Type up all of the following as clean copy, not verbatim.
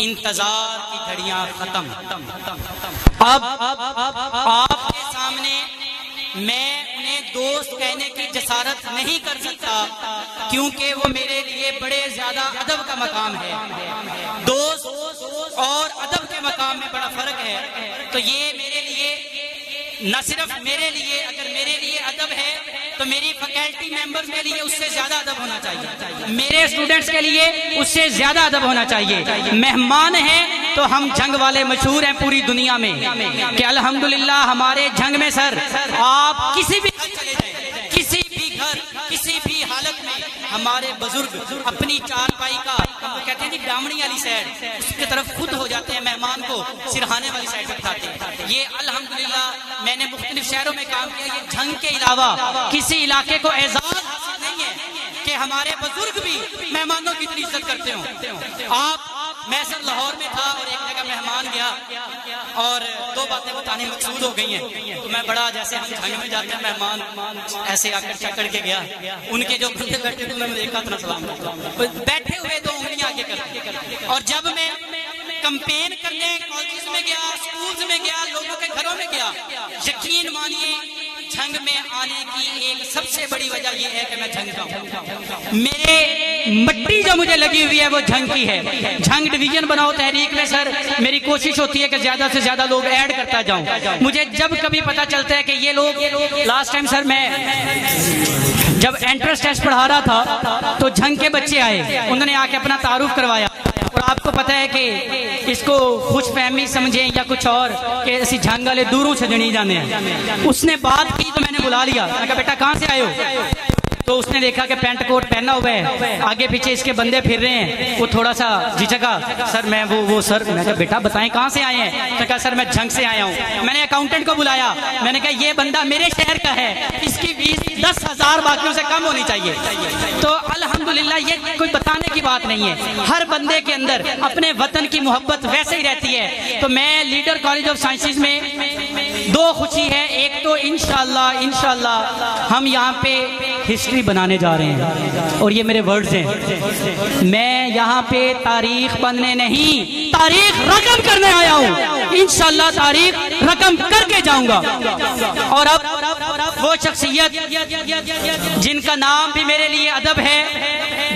انتظار کی گھڑیاں ختم. اب آپ کے سامنے میں انہیں دوست کہنے کی جسارت نہیں کر سکتا کیونکہ وہ میرے لیے بڑے زیادہ ادب کا مقام ہے. دوست اور ادب کے مقام میں بڑا فرق ہے. تو یہ میرے لیے نہ صرف میرے لیے، اگر میرے لیے ادب ہے تو میری فیکلٹی ممبرز کے لیے اس سے زیادہ ادب ہونا چاہیے، میرے اسٹوڈنٹس کے لیے اس سے زیادہ ادب ہونا چاہیے. مہمان ہیں تو ہم جھنگ والے مشہور ہیں پوری دنیا میں کہ الحمدللہ ہمارے جھنگ میں سر آپ کسی بھی گھر کسی بھی حالت میں ہمارے بزرگ اپنی چارپائی کا کہتے ہیں ڈامڑی والی سائڈ اس کی طرف خود ہو جاتے ہیں، مہمان کو سرہانے والی سائڈ سے اٹھاتے ہیں. یہ الحمدللہ میں نے مختلف شہروں میں کام کیا. یہ جھنگ کے علاوہ کسی علاقے کو اعزاز حاصل نہیں ہے کہ ہمارے بزرگ بھی مہمانوں کی اتنی عزت کرتے ہوں. میں سر لاہور میں تھا اور ایک جگہ مہمان گیا اور دو باتیں بتانے مقصود ہو گئی ہیں. تو میں بڑا جیسے ہم جھنگ میں جاتے ہیں مہمان ایسے آ کر چکر کے گیا، ان کے جو بندے بیٹھے تھے میں نے دیکھا تھا سلام بیٹھے ہوئے 2 انگلیاں آگے کر. اور جب میں کمپین کرنے کالجز میں گیا، سکولز میں گیا، لوگوں کے گھروں میں گیا، یقین مانیے جھنگ میں آنے کی ایک سب سے بڑی وجہ یہ ہے کہ میں جھنگ کا ہوں. میرے مٹی جو مجھے لگی ہوئی ہے وہ جھنگ کی ہے. جھنگ ڈویژن بناؤ تحریک میں سر میری کوشش ہوتی ہے کہ زیادہ سے زیادہ لوگ ایڈ کرتا جاؤں. مجھے جب کبھی پتا چلتا ہے کہ یہ لوگ لاسٹ ٹائم سر میں جب انٹرنس ٹیسٹ پڑھا رہا تھا تو جھنگ کے بچے آئے، انہوں نے آ کے اپنا تعارف کروایا. اور آپ کو پتہ ہے کہ اس کو خوش فہمی سمجھیں یا کچھ اور کہ اسی جھنگ والے دوروں سے جنی جانے ہیں. اس نے بات کی تو میں نے بلا لیا، میں نے کہا بیٹا کہاں سے آئے ہو؟ تو اس نے دیکھا کہ پینٹ کوٹ پہنا ہوا ہے، آگے پیچھے اس کے بندے پھر رہے ہیں. وہ تھوڑا سا جھجکا، سر میں وہ سر. میں نے کہا بیٹا بتائیں کہاں سے آئے ہیں؟ میں نے کہا سر میں جھنگ سے آیا ہوں. میں نے اکاؤنٹنٹ کو بلایا، میں نے کہا یہ بندہ میرے شہر کا ہے، اس کی فیس 10,000 باقیوں سے کم ہونی چاہیے. تو الحمدللہ یہ کوئی بتانے کی بات نہیں ہے، ہر بندے کے اندر اپنے وطن کی محبت ویسے ہی رہتی ہے. تو میں لیڈر کالج آف سائنسز میں 2 خوشی ہے. ایک تو انشاءاللہ ہم یہاں پہ ہسٹری بنانے جا رہے ہیں اور یہ میرے ورڈز ہیں. میں یہااں پہ تاریخ بننے نہیں، تاریخ رقم کرنے آیا ہوں. انشاءاللہ تاریخ رقم کر کے جاؤں گا. اور اب وہ شخصیت جن کا نام بھی میرے لیے ادب ہے،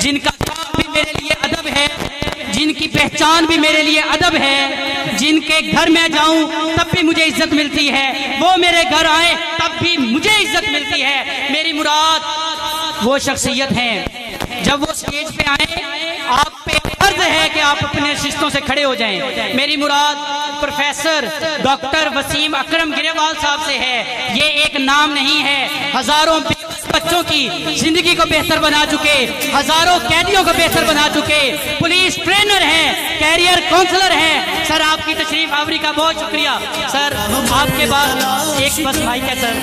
جن کا کام بھی میرے لیے ادب ہے، جن کی پہچان بھی میرے لیے ادب ہے، جن کے گھر میں جاؤں تب بھی مجھے عزت ملتی ہے، وہ میرے گھر آئے تب بھی مجھے عزت ملتی ہے. میری مراد وہ شخصیت ہیں جب وہ سٹیج پہ آئیں آپ پہ فرض ہے کہ آپ اپنے نشستوں سے کھڑے ہو جائیں. میری مراد پروفیسر ڈاکٹر وسیم اکرم گریوال صاحب سے ہے. یہ ایک نام نہیں ہے، ہزاروں بچوں کی زندگی کو بہتر بنا چکے، ہزاروں قیدیوں کو بہتر بنا چکے، پولیس ٹرینر ہیں، کیریئر کونسلر ہیں. سر آپ کی تشریف آوری کا بہت شکریہ. سر آپ کے بعد ایک بس مائک ہے سر.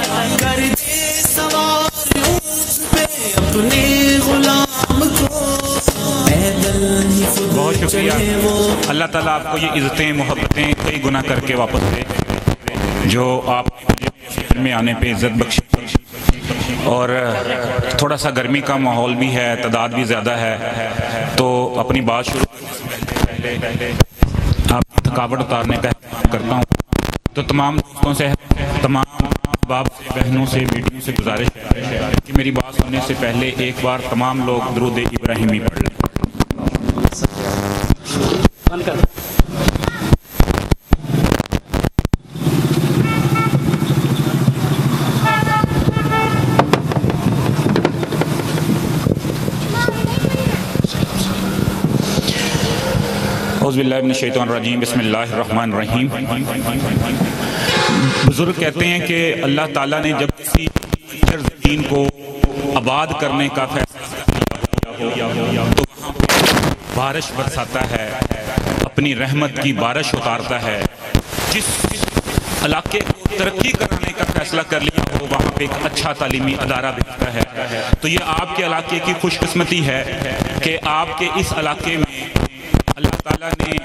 بہت شکریہ. اللہ تعالیٰ آپ کو یہ عزتیں محبتیں کئی گنا کر کے واپس دے جو آپ میں آنے پہ عزت بخشی. اور تھوڑا سا گرمی کا ماحول بھی ہے، تعداد بھی زیادہ ہے، تو اپنی بات شروع آپ تھکاوٹ اتارنے کا اہتمام کرتا ہوں. تو تمام دوستوں سے، تمام باپ سے، بہنوں سے، بیٹیوں سے گزارش ہے کہ میری بات سننے سے پہلے ایک بار تمام لوگ درود ابراہیمی پڑھ لیں. اعوذ باللہ من الشیطان الرجیم، بسم اللہ الرحمن الرحیم. بزرگ کہتے ہیں کہ اللہ تعالیٰ نے جب کسی زمین کو آباد کرنے کا فیصلہ کیا تو وہاں بارش برساتا ہے، اپنی رحمت کی بارش اتارتا ہے. جس علاقے کو ترقی کرانے کا فیصلہ کر لیا ہو وہاں پہ ایک اچھا تعلیمی ادارہ بھیجتا ہے. تو یہ آپ کے علاقے کی خوش قسمتی ہے کہ آپ کے اس علاقے میں اللہ تعالیٰ نے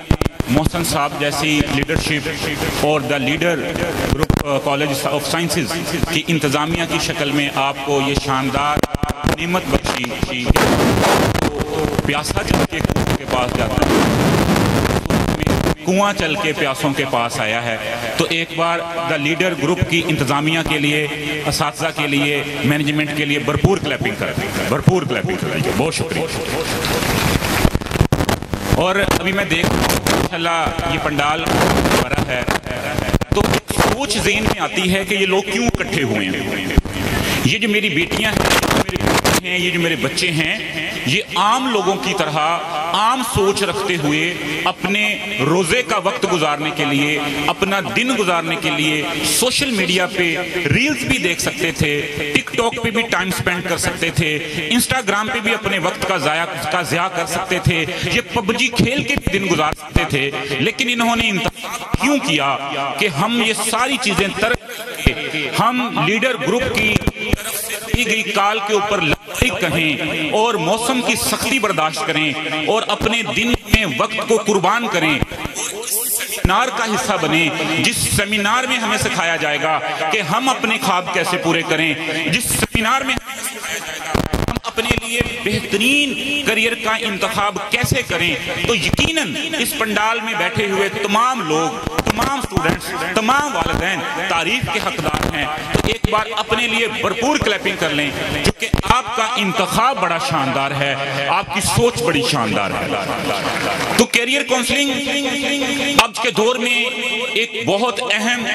محسن صاحب جیسی لیڈرشپ اور the Leader Group College of Sciences کی انتظامیہ کی شکل میں آپ کو یہ شاندار نعمت بخشی. پیاسا جب کے کنویں کے پاس جاتا ہے کنواں چل کے پیاسوں کے پاس آیا ہے. تو ایک بار دا لیڈر گروپ کی انتظامیہ کے لیے، اساتذہ کے لیے، مینجمنٹ کے لیے بھرپور کلیپنگ کر دیں، بھرپور کلیپنگ کر دیں. بہت شکریہ. اور ابھی میں دیکھ رہا ہوں ماشاءاللہ یہ پنڈال بھرا ہے، تو سوچ ذہن میں آتی ہے کہ یہ لوگ کیوں اکٹھے ہوئے ہیں. یہ جو میری بیٹیاں ہیں، یہ جو میرے بچے ہیں، یہ عام لوگوں کی طرح عام سوچ رکھتے ہوئے اپنے روزے کا وقت گزارنے کے لیے، اپنا دن گزارنے کے لیے سوشل میڈیا پہ ریلز بھی دیکھ سکتے تھے، ٹک ٹاک پہ بھی ٹائم سپینڈ کر سکتے تھے، انسٹاگرام پہ بھی اپنے وقت کا ضیاع کر سکتے تھے، یہ پب جی کھیل کے دن گزار سکتے تھے. لیکن انہوں نے انتخاب کیوں کیا کہ ہم یہ ساری چیزیں ترک کے ہم لیڈر گروپ کی طرف سے دی گئی کال کے اوپر کہیں اور موسم کی سختی برداشت کریں اور اپنے دن میں وقت کو قربان کریں، سیمینار کا حصہ بنیں جس سیمینار میں ہمیں سکھایا جائے گا کہ ہم اپنے خواب کیسے پورے کریں، جس سیمینار میں ہمیں سکھایا جائے گا ہم اپنے لیے بہترین کریئر کا انتخاب کیسے کریں. تو یقیناً اس پنڈال میں بیٹھے ہوئے تمام لوگ، تمام سٹوڈنٹس، تمام والدین تعریف کے حقدار ہیں. تو ایک بار اپنے لیے بھرپور کلیپنگ کر لیں، کیونکہ آپ کا انتخاب بڑا شاندار ہے، آپ کی سوچ بڑی شاندار ہے. تو کیریئر کونسلنگ آج کے دور میں ایک بہت اہم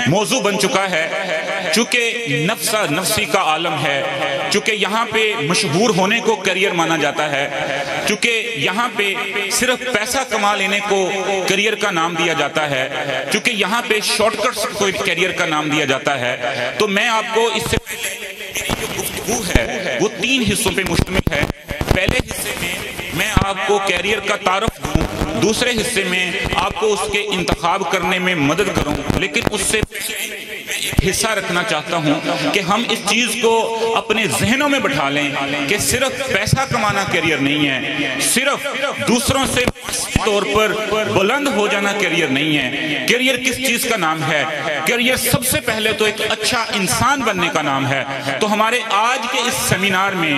موضوع بن چکا ہے، چونکہ نفسی کا عالم ہے، چونکہ یہاں پہ مشہور ہونے کو کیریئر مانا جاتا ہے، چونکہ یہاں پہ صرف پیسہ کما لینے کو کیریئر کا نام دیا جاتا ہے، چونکہ یہااں پہ شارٹ کٹس کو کیریئر کا نام دیا جاتا ہے. تو میں آپ کو اس سے پہلے میری جو گفتگو ہے وہ 3 حصوں پہ مشتمل ہے. پہلے حصے میں آپ کو کیریئر کا تعارف دوں، دوسرے حصے میں آپ کو اس کے انتخاب کرنے میں مدد کروں، لیکن اس سے حصہ رکھنا چاہتا ہوں کہ ہم اس چیز کو اپنے ذہنوں میں بٹھا لیں کہ صرف پیسہ کمانا کیریئر نہیں ہے، صرف دوسروں سے طور پر بلند ہو جانا کیریئر نہیں ہے. کیریئر کس چیز کا نام ہے؟ کیریئر سب سے پہلے تو ایک اچھا انسان بننے کا نام ہے. تو ہمارے آج کے اس سیمینار میں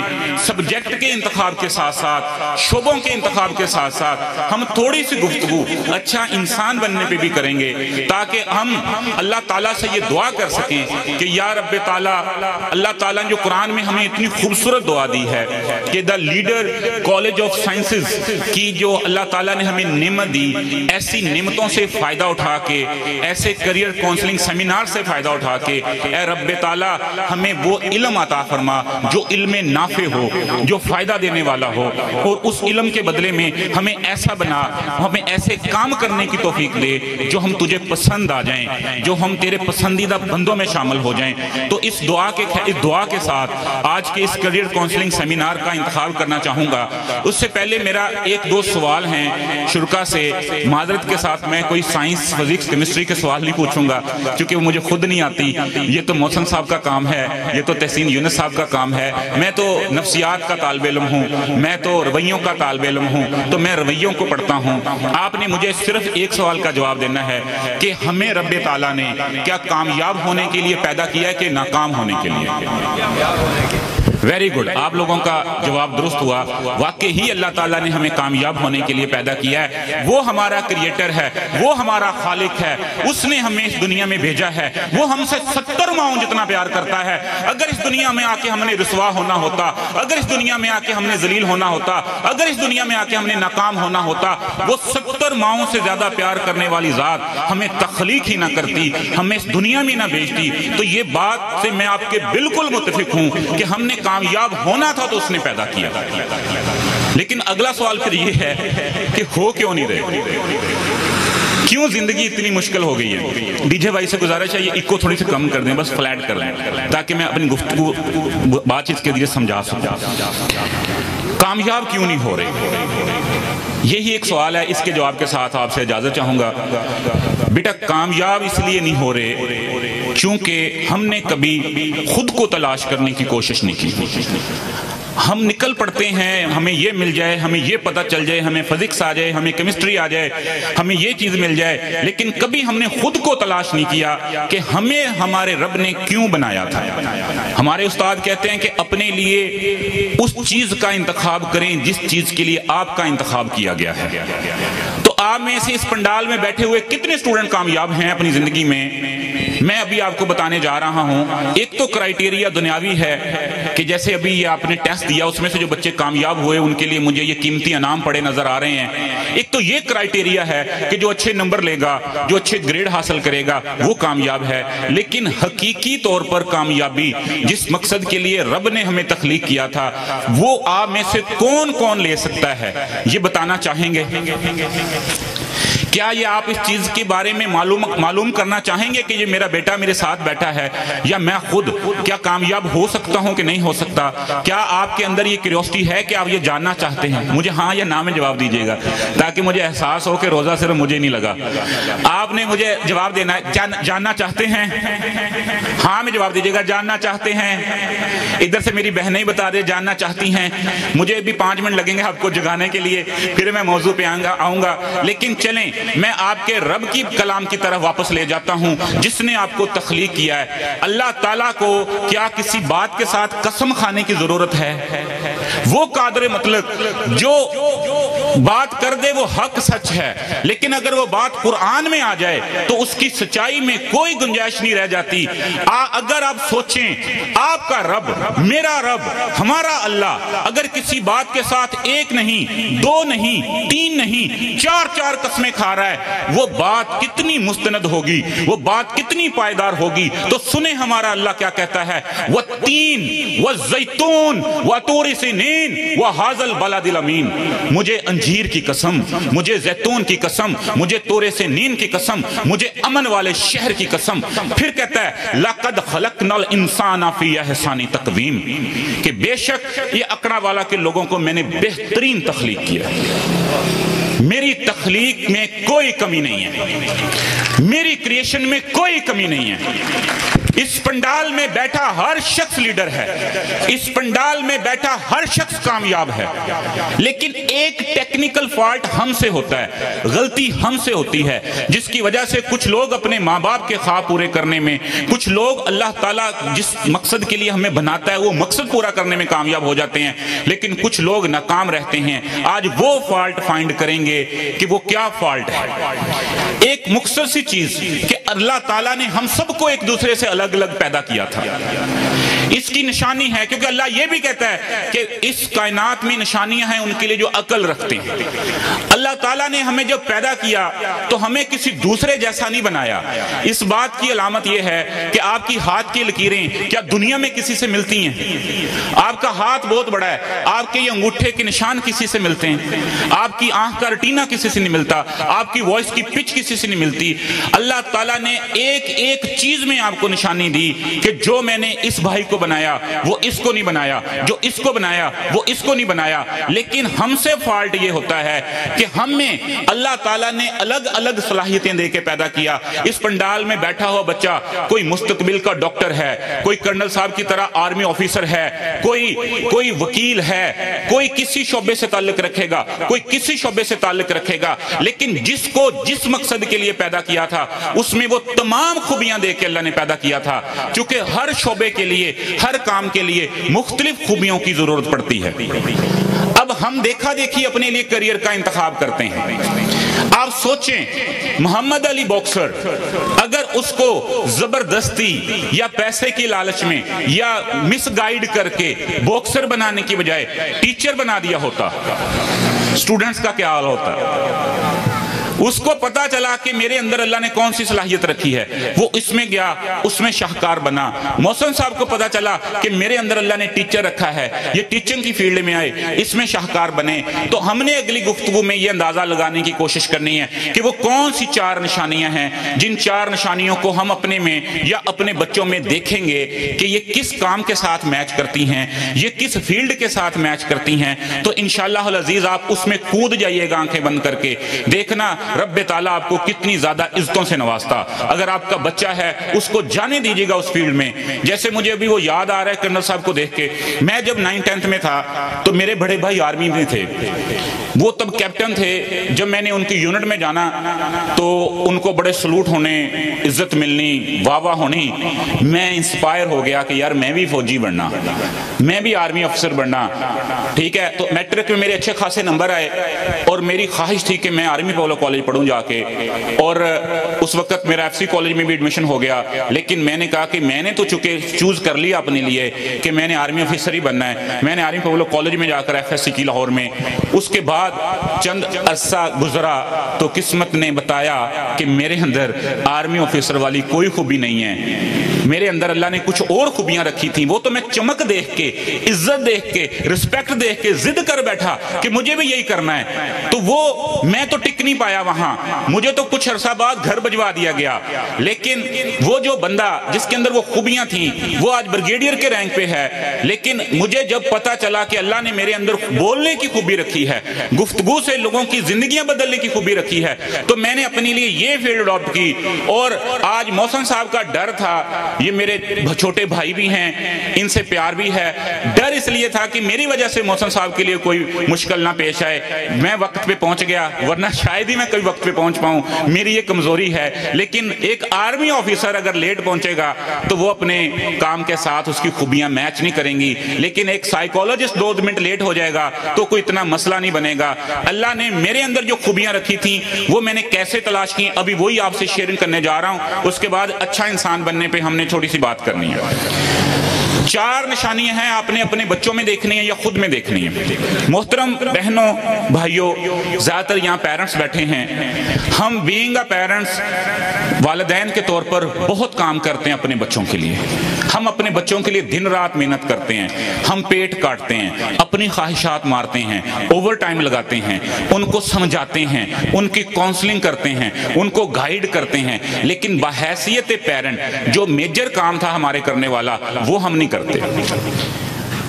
سبجیکٹ کے انتخاب کے ساتھ ساتھ، شعبوں کے انتخاب کے ساتھ ساتھ ہم تھوڑی سی گفتگو اچھا انسان بننے پہ بھی کریں گے، تاکہ ہم اللہ تعالیٰ سے یہ دعا کر سکیں کہ یا رب تعالیٰ، اللہ تعالیٰ نے جو قرآن میں ہمیں اتنی خوبصورت دعا دی ہے کہ دا لیڈر کالج آف سائنسز کی جو اللہ تعالیٰ نے ہمیں نعمت دی، ایسی نعمتوں سے فائدہ اٹھا کے، ایسے کریئر کونسلنگ سیمینار سے فائدہ اٹھا کے، اے رب تعالیٰ ہمیں وہ علم عطا فرما جو علم نافع ہو، جو فائدہ دینے والا ہو، اور اس علم کے بدلے میں ہمیں ایسا بنا، ہمیں ایسے کام کرنے کی توفیق دے جو ہم تجھے پسند آ جائیں، جو ہم تیرے پسندیدہ بندوں میں شامل ہو جائیں. تو اس دعا کے ساتھ آج کے اس کریئر کونسلنگ سیمینار کا انتخاب کرنا چاہوں گا. اس سے پہلے میرا 1-2 سوال ہیں شرکا سے. معذرت کے ساتھ میں کوئی سائنس، فزکس، کیمسٹری کے سوال نہیں پوچھوں گا کیونکہ وہ مجھے خود نہیں آتی. یہ تو محسن صاحب کا کام ہے، یہ تو تحسین یونس صاحب کا کام ہے. میں تو نفسیات کا طالب علم ہوں، میں تو رویوں کا طالب علم ہوں، تو میں رویوں کو پڑھتا ہوں. آپ نے مجھے صرف ایک سوال کا جواب دینا ہے کہ ہمیں رب تعالیٰ نے کیا کامیاب ہونے کے لیے پیدا کیا ہے کہ ناکام ہونے کے لیے؟ ویری گڈ، آپ لوگوں کا جواب درست ہوا. واقعی ہی اللہ تعالیٰ نے ہمیں کامیاب ہونے کے لیے پیدا کیا ہے. وہ ہمارا کریٹر ہے، وہ ہمارا خالق ہے، اس نے ہمیں اس دنیا میں بھیجا ہے. وہ ہم سے 70 ماؤں جتنا پیار کرتا ہے. اگر اس دنیا میں آ کے ہم نے رسوا ہونا ہوتا، اگر اس دنیا میں آ کے ہم نے ذلیل ہونا ہوتا، اگر اس دنیا میں آ کے ہم نے ناکام ہونا ہوتا، وہ 70 ماؤں سے زیادہ پیار کرنے والی ذات ہمیں تخلیق ہی نہ کرتی، ہمیں اس دنیا میں نہ بھیجتی. تو یہ بات سے میں آپ کے بالکل متفق ہوں کہ ہم نے کامیاب ہونا تھا تو اس نے پیدا کیا. لیکن اگلا سوال پھر یہ ہے کہ ہو کیوں نہیں رہے؟ کیوں زندگی اتنی مشکل ہو گئی ہے؟ ڈی جے بھائی سے گزارش ہے یہ ایکو تھوڑی سی کم کر دیں، بس فلیٹ کر دیں تاکہ میں اپنی گفتگو بات چیت کے ذریعے سمجھا سکوں. کامیاب کیوں نہیں ہو رہے؟ یہی ایک سوال ہے، اس کے جواب کے ساتھ آپ سے اجازت چاہوں گا. بیٹا کامیاب اس لیے نہیں ہو رہے کیونکہ ہم نے کبھی خود کو تلاش کرنے کی کوشش نہیں کی. ہم نکل پڑتے ہیں، ہمیں یہ مل جائے، ہمیں یہ پتہ چل جائے، ہمیں فزکس آ جائے، ہمیں کیمسٹری آ جائے، ہمیں یہ چیز مل جائے، لیکن کبھی ہم نے خود کو تلاش نہیں کیا کہ ہمیں ہمارے رب نے کیوں بنایا تھا. ہمارے استاد کہتے ہیں کہ اپنے لیے اس چیز کا انتخاب کریں جس چیز کے لیے آپ کا انتخاب کیا گیا ہے. تو آپ میں سے اس پنڈال میں بیٹھے ہوئے کتنے اسٹوڈنٹ کامیاب ہیں اپنی زندگی میں؟ میں ابھی آپ کو بتانے جا رہا ہوں۔ ایک تو کرائیٹیریا دنیاوی ہے کہ جیسے ابھی یہ آپ نے ٹیسٹ دیا، اس میں سے جو بچے کامیاب ہوئے ان کے لیے مجھے یہ قیمتی انعام پڑے نظر آ رہے ہیں۔ ایک تو یہ کرائیٹیریا ہے کہ جو اچھے نمبر لے گا، جو اچھے گریڈ حاصل کرے گا وہ کامیاب ہے۔ لیکن حقیقی طور پر کامیابی جس مقصد کے لیے رب نے ہمیں تخلیق کیا تھا وہ آپ میں سے کون کون لے سکتا ہے؟ یہ بتانا چاہیں گے؟ کیا یہ آپ اس چیز کے بارے میں معلوم کرنا چاہیں گے کہ یہ میرا بیٹا میرے ساتھ بیٹھا ہے یا میں خود کیا کامیاب ہو سکتا ہوں کہ نہیں ہو سکتا؟ کیا آپ کے اندر یہ کیوریوسٹی ہے کہ آپ یہ جاننا چاہتے ہیں؟ مجھے ہاں یا نہ میں جواب دیجیے گا تاکہ مجھے احساس ہو کہ روزہ صرف مجھے نہیں لگا۔ آپ نے مجھے جواب دینا ہے، جاننا چاہتے ہیں؟ ہاں میں جواب دیجیے گا، جاننا چاہتے ہیں؟ ادھر سے میری بہنیں بتا دے جاننا چاہتی ہیں۔ مجھے بھی 5 منٹ لگیں گے آپ کو جگانے کے لیے، پھر میں موضوع پہ آؤں گا۔ لیکن چلیں میں آپ کے رب کی کلام کی طرف واپس لے جاتا ہوں جس نے آپ کو تخلیق کیا ہے۔ اللہ تعالیٰ کو کیا کسی بات کے ساتھ قسم کھانے کی ضرورت ہے؟ وہ قادر مطلق جو بات کر دے وہ حق سچ ہے، لیکن اگر وہ بات قرآن میں آ جائے تو اس کی سچائی میں کوئی گنجائش نہیں رہ جاتی۔ اگر آپ سوچیں آپ کا رب، میرا رب، ہمارا اللہ اگر کسی بات کے ساتھ 1 نہیں 2 نہیں 3 نہیں 4 قسمیں کھا رہا ہے، وہ بات کتنی مستند ہوگی، وہ بات کتنی پائیدار ہوگی۔ تو سنیں ہمارا اللہ کیا کہتا ہے، وَالتِّينِ وَالزَّيْتُونِ وَطُورِ سِينِينَ وَهَٰذَا الْبَلَدِ الْأَمِينِ، مجھے انجیر کی قسم، مجھے زیتون کی قسم، مجھے طور سینین کی قسم، مجھے امن والے شہر کی قسم۔ پھر کہتا ہے لَقَدْ خَلَقْنَا الْإِنسَانَ فِي أَحْسَنِ تَقْوِيمٍ، کہ بے شک یہ اقرا والا کے لوگوں کو میں نے بہترین تخلیق کیا۔ میری تخلیق میں کوئی کمی نہیں ہے، میری کریشن میں کوئی کمی نہیں ہے۔ اس پنڈال میں بیٹھا ہر شخص لیڈر ہے، اس پنڈال میں بیٹھا ہر شخص کامیاب ہے، لیکن ایک ٹیکنیکل فالٹ ہم سے ہوتا ہے، غلطی ہم سے ہوتی ہے، جس کی وجہ سے کچھ لوگ اپنے ماں باپ کے خواب پورے کرنے میں، کچھ لوگ اللہ تعالیٰ جس مقصد کے لیے ہمیں بناتا ہے وہ مقصد پورا کرنے میں کامیاب ہو جاتے ہیں، لیکن کچھ لوگ ناکام رہتے ہیں۔ آج وہ فالٹ فائنڈ کریں گے کہ وہ کیا فالٹ ہے۔ ایک مختصر سی چیز کہ اللہ تعالیٰ نے ہم سب کو ایک دوسرے سے الگ الگ پیدا کیا تھا، اس کی نشانی ہے، کیونکہ اللہ یہ بھی کہتا ہے کہ اس کائنات میں نشانیاں ہیں ان کے لیے جو عقل رکھتے ہیں۔ اللہ تعالیٰ نے ہمیں جب پیدا کیا تو ہمیں کسی دوسرے جیسا نہیں بنایا۔ اس بات کی علامت یہ ہے کہ آپ کی ہاتھ کی لکیریں کیا دنیا میں کسی سے ملتی ہیں؟ آپ کا ہاتھ بہت بڑا ہے، آپ کے یہ انگوٹھے کے نشان کسی سے ملتے ہیں؟ آپ کی آنکھ کا ریٹینا کسی سے نہیں ملتا، آپ کی وائس کی پچ کسی سے نہیں ملتی۔ اللہ تعالیٰ نے ایک ایک چیز میں آپ کو نشانی دی کہ جو میں نے اس بھائی کو بنایا وہ اس کو نہیں بنایا، جو اس کو بنایا وہ اس کو نہیں بنایا۔ لیکن ہم سے فالٹ یہ ہوتا ہے کہ ہم میں اللہ تعالیٰ نے الگ الگ صلاحیتیں دے کے پیدا کیا۔ اس پنڈال میں بیٹھا ہوا بچہ کوئی مستقبل کا ڈاکٹر ہے، کوئی کرنل صاحب کی طرح آرمی آفیسر ہے، کوئی وکیل ہے، کوئی کسی شعبے سے تعلق رکھے گا، کوئی کسی شعبے سے تعلق رکھے گا، لیکن جس کو جس مقصد کے لیے پیدا کیا تھا اس میں وہ تمام خوبیاں دے کے اللہ نے پیدا کیا تھا، چونکہ ہر شعبے کے لیے، ہر کام کے لیے مختلف خوبیوں کی ضرورت پڑتی ہے۔ اب ہم دیکھا دیکھی اپنے لیے کریئر کا انتخاب کرتے ہیں۔ آپ سوچیں محمد علی باکسر اگر اس کو زبردستی یا پیسے کی لالچ میں یا مس گائیڈ کر کے باکسر بنانے کی بجائے ٹیچر بنا دیا ہوتا، سٹوڈنٹس کا کیا حال ہوتا؟ اس کو پتا چلا کہ میرے اندر اللہ نے کون سی صلاحیت رکھی ہے، وہ اس میں گیا، اس میں شاہکار بنا۔ محسن صاحب کو پتا چلا کہ میرے اندر اللہ نے ٹیچر رکھا ہے، یہ ٹیچنگ کی فیلڈ میں آئے، اس میں شاہکار بنے۔ تو ہم نے اگلی گفتگو میں یہ اندازہ لگانے کی کوشش کرنی ہے کہ وہ کون سی 4 نشانیاں ہیں جن 4 نشانیوں کو ہم اپنے میں یا اپنے بچوں میں دیکھیں گے کہ یہ کس کام کے ساتھ میچ کرتی ہیں، یہ کس فیلڈ کے ساتھ میچ کرتی ہیں۔ تو انشاءاللہ العزیز آپ اس میں کود جائیے گا آنکھیں بند کر کے، دیکھنا رب تعالیٰ آپ کو کتنی زیادہ عزتوں سے نوازتا. اگر آپ کا بچہ ہے اس کو جانے دیجیے گا اس فیلڈ میں. جیسے مجھے ابھی وہ یاد آ رہا ہے کرنل صاحب کو دیکھ کے, میں جب 9th-10th میں تھا تو میرے بڑے بھائی آرمی میں تھے, وہ تب کیپٹن تھے. جب میں نے ان کی یونٹ میں جانا تو ان کو بڑے سلوٹ ہونے, عزت ملنی, واہ واہ ہونی. میں انسپائر ہو گیا کہ یار میں بھی فوجی بننا, میں بھی آرمی افسر بننا. ٹھیک ہے, تو میٹرک میں میرے اچھے خاصے نمبر آئے اور میری خواہش تھی کہ میں آرمی پولو کالج پڑھوں جا کے, اور اس وقت میرا ایف سی کالج میں بھی ایڈمیشن ہو گیا. لیکن میں نے کہا کہ میں نے تو چونکہ چوز کر لیا اپنے لیے کہ میں نے آرمی افسر ہی بننا ہے. میں نے آرمی پولو کالج میں جا کر ایف ایس سی کی لاہور میں. اس کے بعد چند عرصہ گزرا تو قسمت نے بتایا کہ میرے اندر آرمی افسر والی کوئی خوبی نہیں ہے. میرے اندر اللہ نے کچھ اور خوبیاں رکھی تھیں. وہ تو میں چمک دیکھ کے, عزت دیکھ کے, رسپیکٹ دیکھ کے ضد کر بیٹھا کہ مجھے بھی یہی کرنا ہے. تو وہ میں تو ٹک نہیں پایا وہاں, مجھے تو کچھ عرصہ بعد گھر بھجوا دیا گیا. لیکن وہ جو بندہ جس کے اندر وہ خوبیاں تھیں وہ آج بریگیڈیئر کے رینک پہ ہے. لیکن مجھے جب پتا چلا کہ اللہ نے میرے اندر بولنے کی خوبی رکھی ہے, گفتگو سے لوگوں کی زندگیاں بدلنے کی خوبی رکھی ہے, تو میں نے اپنے لیے یہ فیلڈ اڈاپٹ کی. اور آج محسن صاحب کا ڈر تھا, یہ میرے چھوٹے بھائی بھی ہیں, ان سے پیار بھی ہے. ڈر اس لیے تھا کہ میری وجہ سے محسن صاحب کے لیے کوئی مشکل نہ پیش آئے. میں وقت پہ پہنچ گیا, ورنہ شاید ہی میں کوئی وقت پہ پہنچ پاؤں, میری یہ کمزوری ہے. لیکن ایک آرمی آفیسر اگر لیٹ پہنچے گا تو وہ اپنے کام کے ساتھ اس کی خوبیاں میچ نہیں کریں گی. لیکن ایک سائیکولوجسٹ 2 منٹ لیٹ ہو جائے گا تو کوئی اتنا مسئلہ نہیں بنے گا. اللہ نے میرے اندر جو خوبیاں رکھی تھیں وہ میں نے کیسے تلاش کی, ابھی وہی آپ سے شیئرنگ کرنے جا رہا ہوں. اس کے بعد اچھا انسان بننے پہ ہم نے چھوٹی سی بات کرنی ہے. 4 نشانیاں ہیں آپ نے اپنے بچوں میں دیکھنی ہے یا خود میں دیکھنی ہے. محترم بہنوں بھائیوں, زیادہ تر یہاں پیرنٹس بیٹھے ہیں. ہم بینگ اے پیرنٹس, والدین کے طور پر بہت کام کرتے ہیں اپنے بچوں کے لیے. ہم اپنے بچوں کے لیے دن رات محنت کرتے ہیں, ہم پیٹ کاٹتے ہیں, اپنی خواہشات مارتے ہیں, اوور ٹائم لگاتے ہیں, ان کو سمجھاتے ہیں, ان کی کاؤنسلنگ کرتے ہیں, ان کو گائیڈ کرتے ہیں. لیکن بحیثیت پیرنٹ جو میجر کام تھا ہمارے کرنے والا وہ ہم نہیں کرتے.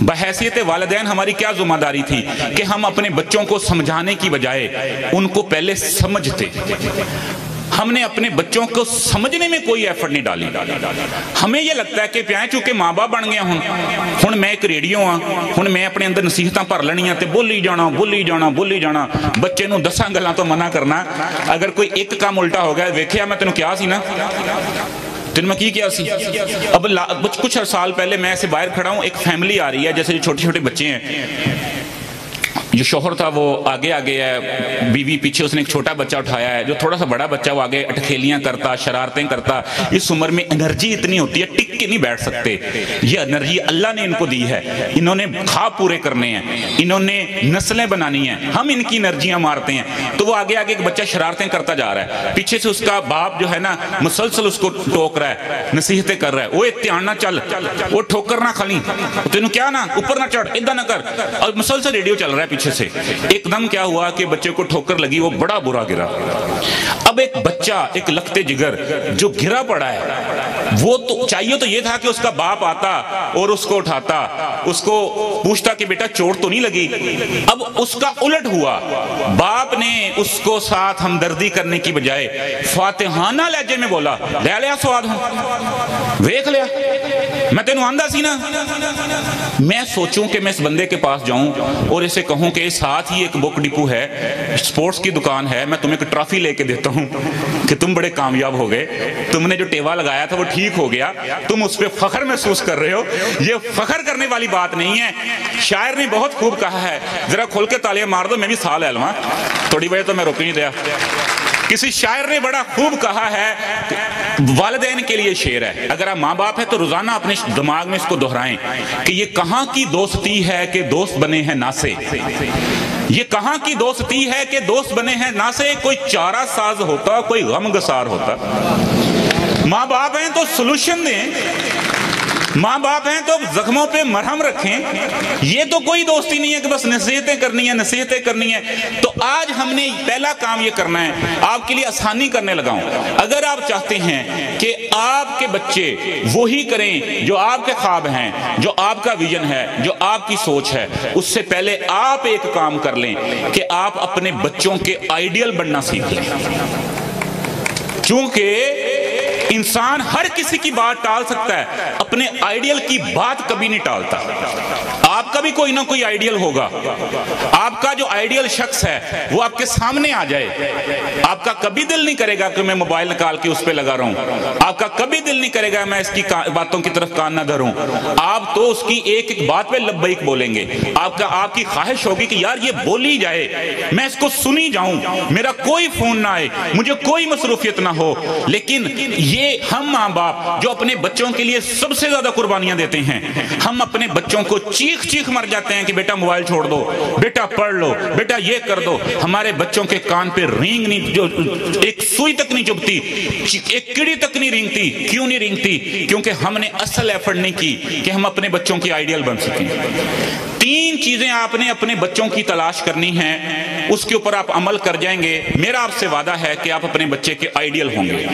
بحیثیت والدین ہماری کیا ذمہ داری تھی کہ ہم اپنے بچوں کو سمجھانے کی بجائے ان کو پہلے سمجھتے. ہم نے اپنے بچوں کو سمجھنے میں کوئی ایفرٹ نہیں ڈالی. ہمیں یہ لگتا ہے کہ پیائیں چونکہ ماں باپ بن گیا ہوں میں ایک ریڈیو ہاں, ہوں میں اپنے اندر نصیحتاں بھر لینیاں تے بولی جانا. بچے نوں 10 گلاں تو منع کرنا. اگر کوئی ایک کام الٹا ہو گیا, ویکھیا میں تینوں کیا سی نا, تین میں کی کیا سی. اب کچھ سال پہلے میں ایسے باہر کھڑا ہوں, ایک فیملی آ رہی ہے, جیسے جو چھوٹے چھوٹے بچے ہیں. جو شوہر تھا وہ آگے ہے, بیوی پیچھے, اس نے ایک چھوٹا بچہ اٹھایا ہے. جو تھوڑا سا بڑا بچہ وہ آگے اٹکھیلیاں کرتا, شرارتیں کرتا. اس عمر میں انرجی اتنی ہوتی ہے, ٹک کے نہیں بیٹھ سکتے. یہ انرجی اللہ نے ان کو دی ہے, انہوں نے خواب پورے کرنے ہیں, انہوں نے نسلیں بنانی ہیں. ہم ان کی انرجیاں مارتے ہیں. تو وہ آگے ایک بچہ شرارتیں کرتا جا رہا ہے, پیچھے سے اس کا باپ جو ہے نا مسلسل اس کو ٹوک رہا ہے, نصیحتیں کر رہا ہے. وہ اتحان نہ چل, وہ ٹھوکر نہ کھلی, تینوں کیا نا اوپر نہ چڑھ, ادھر نہ کر. اور مسلسل ریڈیو چل رہا ہے پیچھے سے. ایک دم کیا ہوا کہ بچے کو ٹھوکر لگی, وہ بڑا برا گرا. اب ایک بچہ, ایک لختے جگر جو گرا پڑا ہے, وہ تو چاہیے تو یہ تھا کہ اس کا باپ آتا اور اس کو اٹھاتا, اس کو پوچھتا کہ بیٹا چوٹ تو نہیں لگی. اب اس کا الٹ ہوا, باپ نے اس کو ساتھ ہمدردی کرنے کی بجائے فاتحانہ لہجے میں بولا, لے لیا سواد ہوں, ویکھ لیا, میں تینوں آندہ سی نا. میں سوچوں کہ میں اس بندے کے پاس جاؤں اور اسے کہوں کہ ساتھ ہی ایک بک ڈپو ہے, سپورٹس کی دکان ہے, میں تمہیں ایک ٹرافی لے کے دیتا ہوں کہ تم بڑے کامیاب ہو گئے, تم نے جو ٹیوا لگایا تھا وہ ٹھیک ہو گیا, تم اس پہ فخر محسوس کر رہے ہو. یہ فخر کرنے والی بات نہیں ہے. شاعر نے بہت خوب کہا ہے, ذرا کھول کے تالیاں مار دو, میں بھی سال ہے لواں, تھوڑی وجہ تو میں روک نہیں دیا. کسی شاعر نے بڑا خوب کہا ہے, والدین کے لیے شعر ہے, اگر آپ ماں باپ ہے تو روزانہ اپنے دماغ میں اس کو دہرائیں کہ یہ کہاں کی دوستی ہے کہ دوست بنے ہیں ناسے. یہ کہاں کی دوستی ہے کہ دوست بنے ہیں ناسے. کوئی چارہ ساز ہوتا, کوئی غم گسار ہوتا. ماں باپ ہیں تو سلوشن دیں, ماں باپ ہیں تو زخموں پہ مرہم رکھیں. یہ تو کوئی دوستی نہیں ہے کہ بس نصیحتیں کرنی ہے. تو آج ہم نے پہلا کام یہ کرنا ہے, آپ کے لیے آسانی کرنے لگا ہوں. اگر آپ چاہتے ہیں کہ آپ کے بچے وہی کریں جو آپ کے خواب ہیں, جو آپ کا ویژن ہے, جو آپ کی سوچ ہے, اس سے پہلے آپ ایک کام کر لیں کہ آپ اپنے بچوں کے آئیڈیل بننا سیکھ لیں. چونکہ انسان ہر کسی کی بات ٹال سکتا ہے, اپنے آئیڈیل کی بات کبھی نہیں ٹالتا. آپ کا بھی کوئی نہ کوئی آئیڈیل ہوگا. آپ کا جو آئیڈیل شخص ہے وہ آپ کے سامنے آ جائے. آپ کا کبھی دل نہیں کرے گا کہ میں موبائل نکال کے اس پہ لگا رہا ہوں. آپ کا کبھی دل نہیں کرے گا میں اس کی باتوں کی طرف کان نہ دھروں. آپ تو اس کی ایک ایک بات پہ لبیک بولیں گے. آپ کی خواہش ہوگی کہ یار یہ بولی جائے, میں اس کو سنی جاؤں, میرا کوئی فون نہ آئے, مجھے کوئی مصروفیت نہ ہو. لیکن یہ ہم ماں باپ جو اپنے بچوں کے لیے سب سے زیادہ قربانیاں دیتے ہیں, ہم اپنے بچوں کو چیخ مر جاتے ہیں کہ بیٹا موبائل چھوڑ دو, بیٹا پڑھ لو, بیٹا یہ کر دو. ہمارے بچوں کے کان پہ رینگ نہیں, جو ایک سوئی تک نہیں چبھتی, ایک کیڑی تک نہیں رینگتی. کیوں نہیں رینگتی؟ کیونکہ ہم نے اصل ایفرٹ نہیں کی کہ ہم اپنے بچوں کی آئیڈیل بن سکیں. 3 چیزیں آپ نے اپنے بچوں کی تلاش کرنی ہیں, اس کے اوپر آپ عمل کر جائیں گے. میرا آپ سے وعدہ ہے کہ آپ اپنے بچے کے آئیڈیل ہوں گے.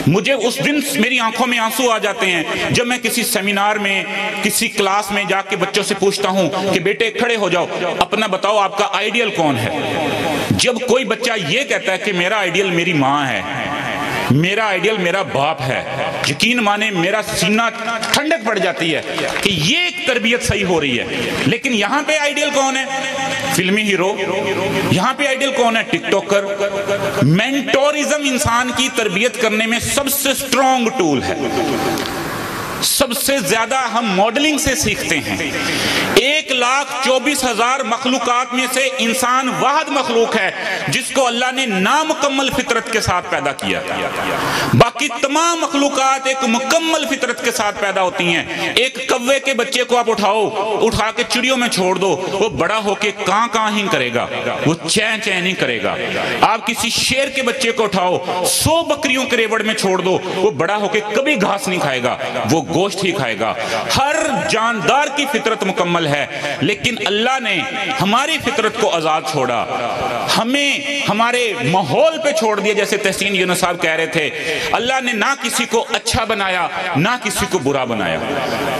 مجھے اس دن میری آنکھوں میں آنسو آ جاتے ہیں جب میں کسی سیمینار میں, کسی کلاس میں جا کے بچوں سے پوچھتا ہوں کہ بیٹے کھڑے ہو جاؤ, اپنا بتاؤ آپ کا آئیڈیل کون ہے. جب کوئی بچہ یہ کہتا ہے کہ میرا آئیڈیل میری ماں ہے, میرا آئیڈیل میرا باپ ہے, یقین مانے میرا سینہ ٹھنڈک پڑ جاتی ہے کہ یہ ایک تربیت صحیح ہو رہی ہے. لیکن یہاں پہ آئیڈیل کون ہے؟ فلمی ہیرو. یہاں پہ آئیڈیل کون ہے؟ ٹک ٹاکر. مینٹورزم انسان کی تربیت کرنے میں سب سے سٹرونگ ٹول ہے. سب سے زیادہ ہم ماڈلنگ سے سیکھتے ہیں. 1,24,000 مخلوقات میں سے انسان واحد مخلوق ہے جس کو اللہ نے نامکمل فطرت کے ساتھ پیدا کیا. باقی تمام مخلوقات ایک مکمل فطرت کے ساتھ پیدا ہوتی ہیں. ایک کوے کے بچے کو آپ اٹھا کے چڑیوں میں چھوڑ دو, وہ بڑا ہو کے کاں ہی کرے گا, وہ چین نہیں کرے گا. آپ کسی شیر کے بچے کو اٹھاؤ, 100 بکریوں کے ریوڑ میں چھوڑ دو, وہ بڑا ہو کے کبھی گھاس نہیں کھائے گا, وہ گوشت ہی کھائے گا. ہر جاندار کی فطرت مکمل ہے, لیکن اللہ نے ہماری فطرت کو آزاد چھوڑا, ہمیں ہمارے ماحول پہ چھوڑ دیا. جیسے تحسین یونس صاحب کہہ رہے تھے, اللہ نے نہ کسی کو اچھا بنایا نہ کسی کو برا بنایا.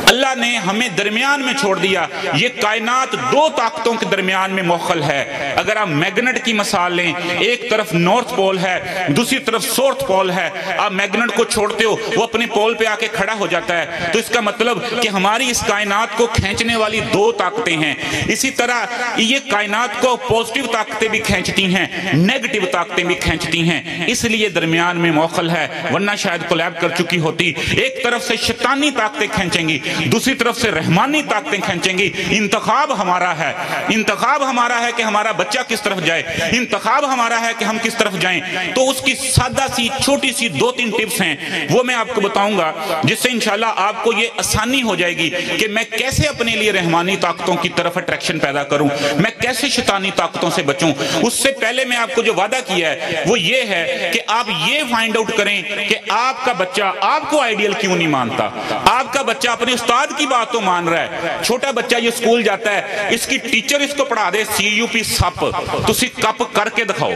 اللہ نے ہمیں درمیان میں چھوڑ دیا. یہ کائنات 2 طاقتوں کے درمیان میں موخل ہے. اگر آپ میگنٹ کی مثال لیں, ایک طرف نارتھ پول ہے, دوسری طرف ساؤتھ پول ہے. آپ میگنٹ کو چھوڑتے ہو, وہ اپنے پول پہ آ کے کھڑا ہو جاتا ہے. تو اس کا مطلب کہ ہماری اس کائنات کو کھینچنے والی 2 طاقتیں ہیں. اسی طرح یہ کائنات کو پوزیٹیو طاقتیں بھی کھینچتی ہیں, نیگیٹو طاقتیں بھی کھینچتی ہیں. اس لیے درمیان میں موخل ہے, ورنہ شاید کولیب کر چکی ہوتی. ایک طرف سے شیطانی طاقتیں کھینچیں گی, دوسری طرف سے رحمانی طاقتیں کھینچیں گی. انتخاب ہمارا ہے. انتخاب ہمارا ہے کہ ہمارا بچہ کس طرف جائے. انتخاب ہمارا ہے کہ ہم کس طرف جائیں. تو اس کی سادہ سی چھوٹی سی 2-3 ٹپس ہیں, وہ میں آپ کو بتاؤں گا, جس سے انشاءاللہ آپ کو یہ آسانی ہو جائے گی کہ میں کیسے اپنے لیے رحمانی طاقتوں کی طرف اٹریکشن پیدا کروں, میں کیسے شیطانی طاقتوں سے بچوں. اس سے پہلے میں آپ کو جو وعدہ کیا ہے وہ یہ ہے کہ آپ یہ فائنڈ آؤٹ کریں کہ آپ کا بچہ آپ کو آئیڈیل کیوں نہیں مانتا. آپ کا بچہ اپنے استاد کی بات تو مان رہا ہے. چھوٹا بچہ یہ اسکول جاتا ہے, اس کی ٹیچر اس کو پڑھا دے CUP سپ, تو اسی کپ کر کے دکھاؤ.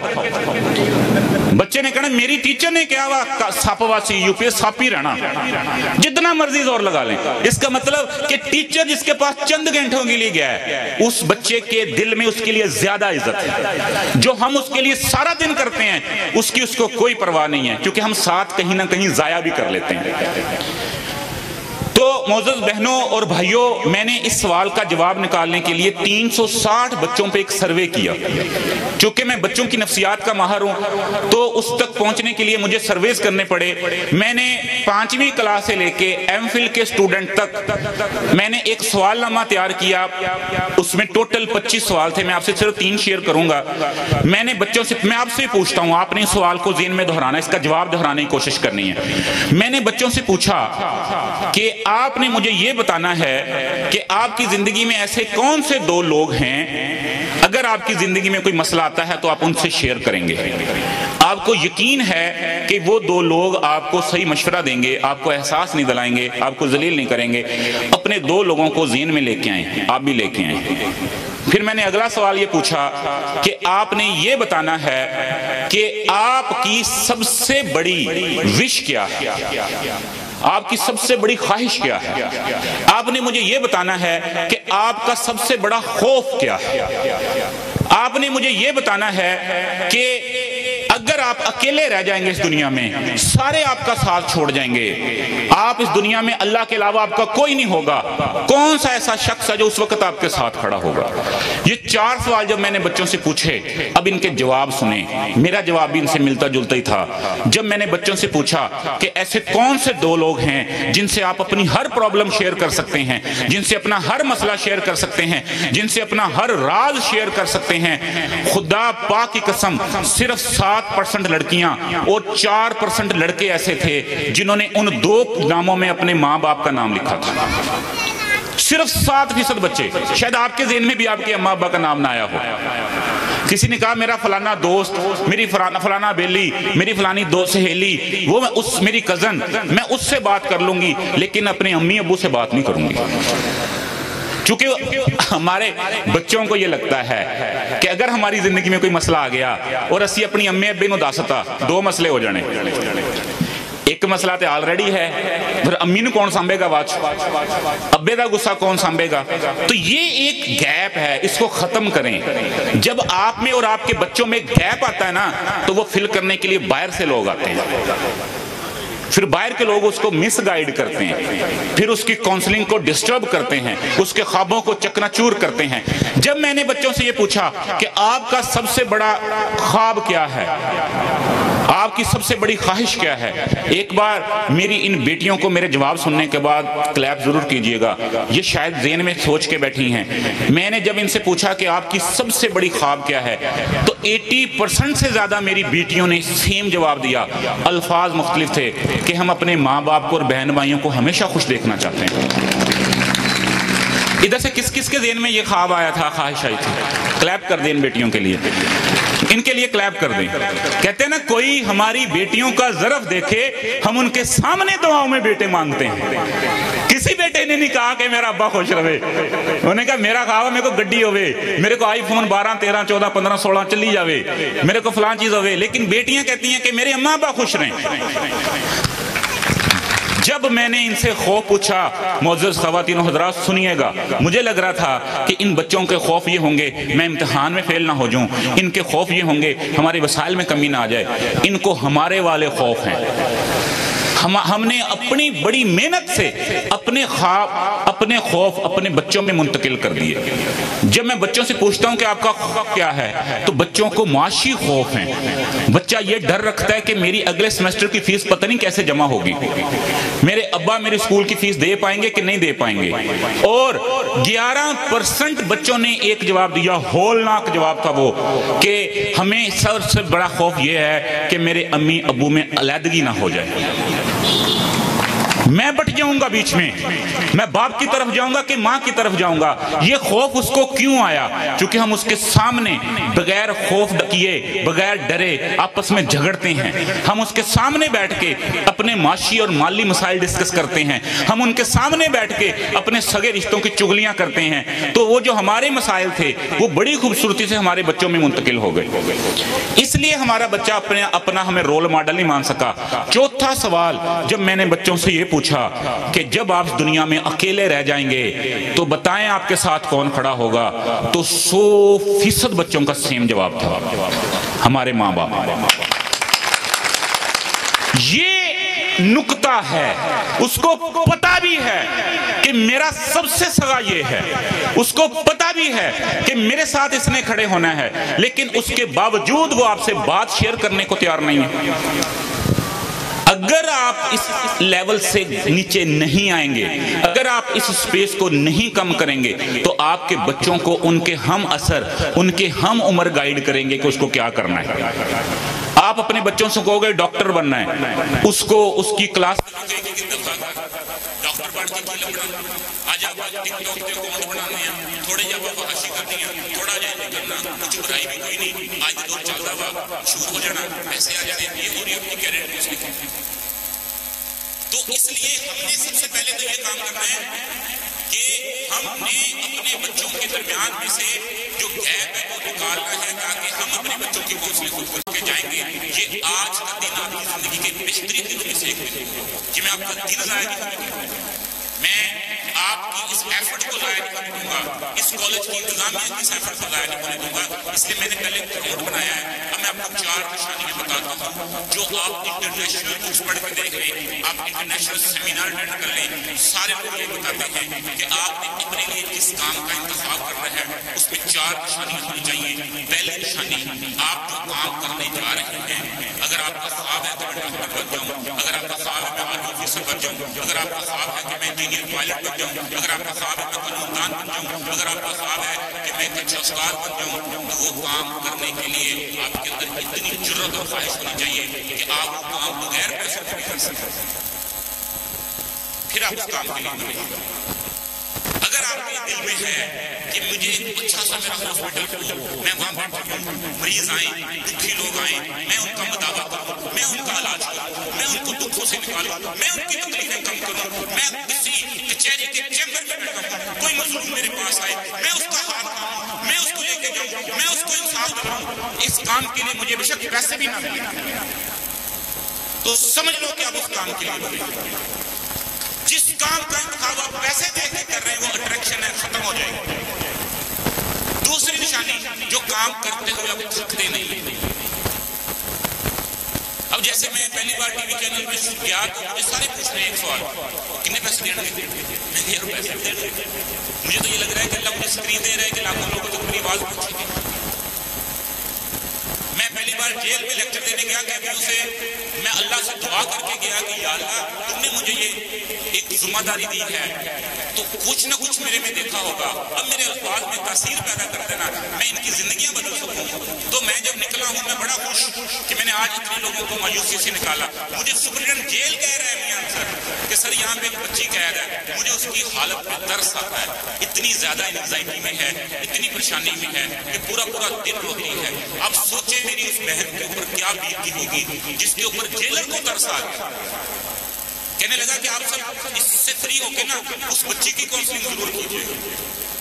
بچے نے کہنا میری ٹیچر نے کیا ہوا سپ وا CUP سپ ہی رہنا, جتنا مرضی زور لگا لیں. اس کا مطلب کہ ٹیچر جس کے پاس چند گھنٹوں کے لیے گیا ہے, اس بچے کے دل میں اس کے لیے زیادہ عزت ہے. جو ہم اس کے لیے سارا دن کرتے ہیں اس کی اس کو کوئی پرواہ نہیں ہے, کیونکہ ہم ساتھ کہیں نہ کہیں ضائع بھی کر لیتے ہیں. تو معزز بہنوں اور بھائیوں, میں نے اس سوال کا جواب نکالنے کے لیے 360 بچوں پہ ایک سروے کیا. چونکہ میں بچوں کی نفسیات کا ماہر ہوں تو اس تک پہنچنے کے لیے مجھے سرویز کرنے پڑے. میں نے 5ویں کلاس سے لے کے MPhil کے سٹوڈنٹ تک میں نے ایک سوال نامہ تیار کیا. اس میں ٹوٹل 25 سوال تھے, میں آپ سے صرف 3 شیئر کروں گا. میں نے بچوں سے, میں آپ سے پوچھتا ہوں, آپ نے سوال کو ذہن میں دہرانا, اس کا جواب دہرانے کی کوشش کرنی ہے. میں نے بچوں سے پوچھا کہ آپ نے مجھے یہ بتانا ہے کہ آپ کی زندگی میں ایسے کون سے 2 لوگ ہیں اگر آپ کی زندگی میں کوئی مسئلہ آتا ہے تو آپ ان سے شیئر کریں گے، آپ کو یقین ہے کہ وہ دو لوگ آپ کو صحیح مشورہ دیں گے، آپ کو احساس نہیں دلائیں گے، آپ کو ذلیل نہیں کریں گے، اپنے دو لوگوں کو ذہن میں لے کے آئیں، آپ بھی لے کے آئیں۔ پھر میں نے اگلا سوال یہ پوچھا کہ آپ نے یہ بتانا ہے کہ آپ کی سب سے بڑی وش کیا ہے، آپ کی سب سے بڑی خواہش کیا ہے، آپ نے مجھے یہ بتانا ہے کہ آپ کا سب سے بڑا خوف کیا ہے، آپ نے مجھے یہ بتانا ہے کہ اگر آپ اکیلے رہ جائیں گے اس دنیا میں، سارے آپ کا ساتھ چھوڑ جائیں گے، آپ اس دنیا میں اللہ کے علاوہ آپ کا کوئی نہیں ہوگا، کون سا ایسا شخص ہے جو اس وقت آپ کے ساتھ کھڑا ہوگا؟ یہ 4 سوال جب میں نے بچوں سے پوچھے، اب ان کے جواب سنیں، میرا جواب بھی ان سے ملتا جلتا ہی تھا۔ جب میں نے بچوں سے پوچھا کہ ایسے کون سے 2 لوگ ہیں جن سے آپ اپنی ہر پرابلم شیئر کر سکتے ہیں، جن سے اپنا ہر مسئلہ شیئر کر سکتے ہیں، جن سے اپنا ہر راز شیئر کر سکتے ہیں، خدا پاک کی قسم صرف 7% لڑکیاں اور 4% لڑکے ایسے تھے جنہوں نے ان 2 ناموں میں اپنے ماں باپ کا نام لکھا تھا۔ صرف 7% بچے، شاید آپ کے ذہن میں بھی آپ کے اماں ابا کا نام نہ آیا ہو۔ کسی نے کہا میرا فلانا دوست، میری فلانا بیلی، میری فلانی دوست سہیلی، وہ میری کزن، میں اس سے بات کر لوں گی لیکن اپنے امی ابو سے بات نہیں کروں گی۔ چونکہ ہمارے بچوں کو یہ لگتا ہے کہ اگر ہماری زندگی میں کوئی مسئلہ آ گیا اور اسی اپنی امی ابے نو دستا 2 مسئلے ہو جانے، ایک مسئلہ تے آلریڈی ہے، پھر امی نو کون سانبے گا، بعد ابے دا غصہ کون سانبے گا؟ تو یہ ایک گیپ ہے، اس کو ختم کریں۔ جب آپ میں اور آپ کے بچوں میں گیپ آتا ہے نا تو وہ فل کرنے کے لیے باہر سے لوگ آتے ہیں، پھر باہر کے لوگ اس کو مس گائیڈ کرتے ہیں، پھر اس کی کاؤنسلنگ کو ڈسٹرب کرتے ہیں، اس کے خوابوں کو چکنا چور کرتے ہیں۔ جب میں نے بچوں سے یہ پوچھا کہ آپ کا سب سے بڑا خواب کیا ہے، آپ کی سب سے بڑی خواہش کیا ہے، ایک بار میری ان بیٹیوں کو میرے جواب سننے کے بعد کلیپ ضرور کیجئے گا، یہ شاید ذہن میں سوچ کے بیٹھی ہیں۔ میں نے جب ان سے پوچھا کہ آپ کی سب سے بڑی خواب کیا ہے تو 80% سے زیادہ میری بیٹیوں نے سیم جواب دیا، الفاظ مختلف تھے کہ ہم اپنے ماں باپ کو اور بہن بھائیوں کو ہمیشہ خوش دیکھنا چاہتے ہیں۔ ادھر سے کس کس کے ذہن میں یہ خواب آیا تھا، خواہش آئی تھی؟ کلیپ کر دیں ان بیٹیوں کے لیے، ان کے لیے کلیپ کر دیں۔ کہتے ہیں نا کوئی ہماری بیٹیوں کا ظرف دیکھے ہم ان کے سامنے دعاؤں میں بیٹے مانگتے ہیں۔ کسی بیٹے نے نہیں کہا کہ میرا ابا خوش رہے، انہوں نے کہا میرا خواب ہے میرے کو گڈی ہوئے، میرے کو آئی فون 12 13 14 15 16 چلی جاوے، میرے کو فلان چیز ہوئے، لیکن بیٹیاں کہتی ہیں کہ میرے اماں ابا خوش رہیں۔ جب میں نے ان سے خوف پوچھا، معزز خواتین و حضرات سنیے گا، مجھے لگ رہا تھا کہ ان بچوں کے خوف یہ ہوں گے میں امتحان میں فیل نہ ہو جاؤں، ان کے خوف یہ ہوں گے ہمارے وسائل میں کمی نہ آ جائے، ان کو ہمارے والے خوف ہیں۔ ہم نے اپنی بڑی محنت سے اپنے خواب، اپنے خوف اپنے بچوں میں منتقل کر دیے۔ جب میں بچوں سے پوچھتا ہوں کہ آپ کا خوف کیا ہے تو بچوں کو معاشی خوف ہیں، بچہ یہ ڈر رکھتا ہے کہ میری اگلے سیمسٹر کی فیس پتہ نہیں کیسے جمع ہوگی، میرے ابا میرے اسکول کی فیس دے پائیں گے کہ نہیں دے پائیں گے۔ اور 11% بچوں نے ایک جواب دیا، ہولناک جواب تھا وہ، کہ ہمیں سب سے بڑا خوف یہ ہے کہ میرے امی ابو میں علیحدگی نہ ہو جائے، میں بٹ جاؤں گا بیچ میں باپ کی طرف جاؤں گا کہ ماں کی طرف جاؤں گا۔ یہ خوف اس کو کیوں آیا؟ چونکہ ہم اس کے سامنے بغیر خوف کیے، بغیر ڈرے آپس میں جھگڑتے ہیں، ہم اس کے سامنے بیٹھ کے اپنے معاشی اور مالی مسائل ڈسکس کرتے ہیں، ہم ان کے سامنے بیٹھ کے اپنے سگے رشتوں کی چغلیاں کرتے ہیں، تو وہ جو ہمارے مسائل تھے وہ بڑی خوبصورتی سے ہمارے بچوں میں منتقل ہو گئے، اس لیے ہمارا بچہ اپنا ہمیں رول ماڈل نہیں مان سکا۔ چوتھا سوال جب میں نے بچوں سے یہ پوچھا کہ جب آپ دنیا میں اکیلے رہ جائیں گے تو بتائیں آپ کے ساتھ کون کھڑا ہوگا، تو 100% بچوں کا سیم جواب تھا، ہمارے ماں باپ۔ یہ نکتہ ہے، اس کو پتا بھی ہے کہ میرا سب سے سگا یہ ہے، اس کو پتا بھی ہے کہ میرے ساتھ اس نے کھڑے ہونا ہے، لیکن اس کے باوجود وہ آپ سے بات شیئر کرنے کو تیار نہیں ہے۔ اگر آپ اس لیول سے نیچے نہیں آئیں گے، اگر آپ اس سپیس کو نہیں کم کریں گے تو آپ کے بچوں کو ان کے ہم اثر، ان کے ہم عمر گائیڈ کریں گے کہ اس کو کیا کرنا ہے۔ آپ اپنے بچوں سے کہو گے ڈاکٹر بننا ہے، اس کو اس کی کلاس ڈاکٹر بن کے کی لگنا آج آپ ٹک ٹاک کے اکاؤنٹ بنانے ہیں تھوڑے جب آپ فحاشی کرتے ہیں تھوڑا جائے کرنا کچھ برائی بھی کوئی نہیں آج دور چلتا ہوا شروع ہو جانا پیسے آ جانے یہ ہو رہی اپنی کیریئر اس میں تو اس لیے ہم نے سب سے پہلے تو یہ کام کرنا ہے کہ ہم نے اپنے بچوں کے درمیان میں سے جو گیپ ہے وہ نکالنا ہے تاکہ ہم اپنے بچوں کی کونسلنگ کو کر کے جائیں گے یہ آج کا دن آپ کی زندگی کے بہترین دنوں میں سے ایک دن کہ میں آپ کا دل ضائع نہیں کروں میں آپ کی اس ایفرٹ کو ضائع نہیں کروں گا اس کالج کی انتظامیہ کی اس ایفرٹ کو ضائع نہیں کروں گا اس لیے میں نے پہلے ایک پروموٹ بنایا ہے اب میں آپ کو 4 نشانیاں بتاتا ہوں جو آپ انٹرنیشنل بکس پڑھ کے دیکھ لیں آپ انٹرنیشنل سیمینار اٹینڈ کر لیں سارے لوگ یہ بتاتے ہیں کہ آپ نے اپنے لیے کس کام کا انتخاب کرنا ہے اس میں 4 نشانیاں ہونی چاہیے پہلی نشانی آپ جو کام کرنے جا رہے ہیں اگر آپ کا خواب ہے تو میں ڈاکٹر بن جاؤں اگر آپ کا خواب ہے میں آرمی آفیسر بن جاؤں اگر آپ کا خواب ہے کہ میں انجینئر پائلٹ بن جاؤں اگر آپ کا خواب ہے میں قانون دان بن جاؤں اگر آپ کا خواب ہے کہ میں ایک اچھا استاد بن جاؤں تو وہ کام کرنے کے لیے آپ کے اندر اتنی جرأت اور خواہش ہونی چاہیے کہ آپ وہ کام بغیر پیسے بھی کر سکیں پھر آپ اس کام کے لیے ملیں اگر آپ کے دل میں ہے کہ مجھے اچھا سا میرا ہاسپٹل ہو میں وہاں بیٹھ جاؤں مریض آئیں دکھی لوگ آئیں میں ان کا مداوا کروں میں ان کا علاج کروں میں ان کو دکھوں سے نکالوں میں ان کی تکلیفیں کم کروں میں کسی کچہری کے چیمبر میں بیٹھا ہوں کوئی مظلوم میرے پاس آئے میں اس کا ہاتھ کھاؤں میں اس کو لے کے جاؤں میں اس کو انصاف دلاؤں اس کام کے لیے مجھے بے شک پیسے بھی نہ ملیں تو سمجھ لو کہ آپ اس کام کے لیے بولیں جس کام کا انتخاب آپ پیسے دے کے کر رہے ہیں وہ اٹریکشن ہے ختم ہو جائے گا دوسری نشانی جو کام کرتے ہوئے آپ تھکتے نہیں اب جیسے میں پہلی بار ٹی وی چینل میں گیا تو مجھے سارے پوچھ رہے ہیں ایک سوال کتنے پیسے دینا ہے میں نے یار پیسے دے رہے مجھے تو یہ لگ رہا ہے کہ اللہ مجھے اسکرین دے رہا ہے کہ لاکھوں لوگوں تک میری آواز پہنچے گی میں پہلی بار جیل میں لیکچر دینے گیا کہتے سے میں اللہ سے دعا کر کے گیا کہ یا اللہ تم نے مجھے یہ ایک ذمہ داری دی ہے تو کچھ نہ کچھ میرے میں دیکھا ہوگا اب میرے الفاظ میں تاثیر پیدا کر دینا میں ان کی زندگیاں بدل سکوں تو میں جب نکلا ہوں میں بڑا خوش کہ میں نے آج اتنے لوگوں کو مایوسی سے نکالا مجھے سپرڈنٹ جیل کہہ رہا ہے میاں سر کہ سر یہاں پہ ایک بچی قید ہے مجھے اس کی حالت پہ ترس آتا ہے اتنی زیادہ انگزائٹی میں ہے اتنی پریشانی میں ہے کہ پورا دن روتی ہے اب سوچے میری اس بہن کے اوپر کیا بیتی ہوگی جس کے اوپر جیلر کو ترس آ گیا کہنے لگا کہ آپ سب اس سے فری ہو کے نا اس بچی کی کونسلنگ ضرور کیجیے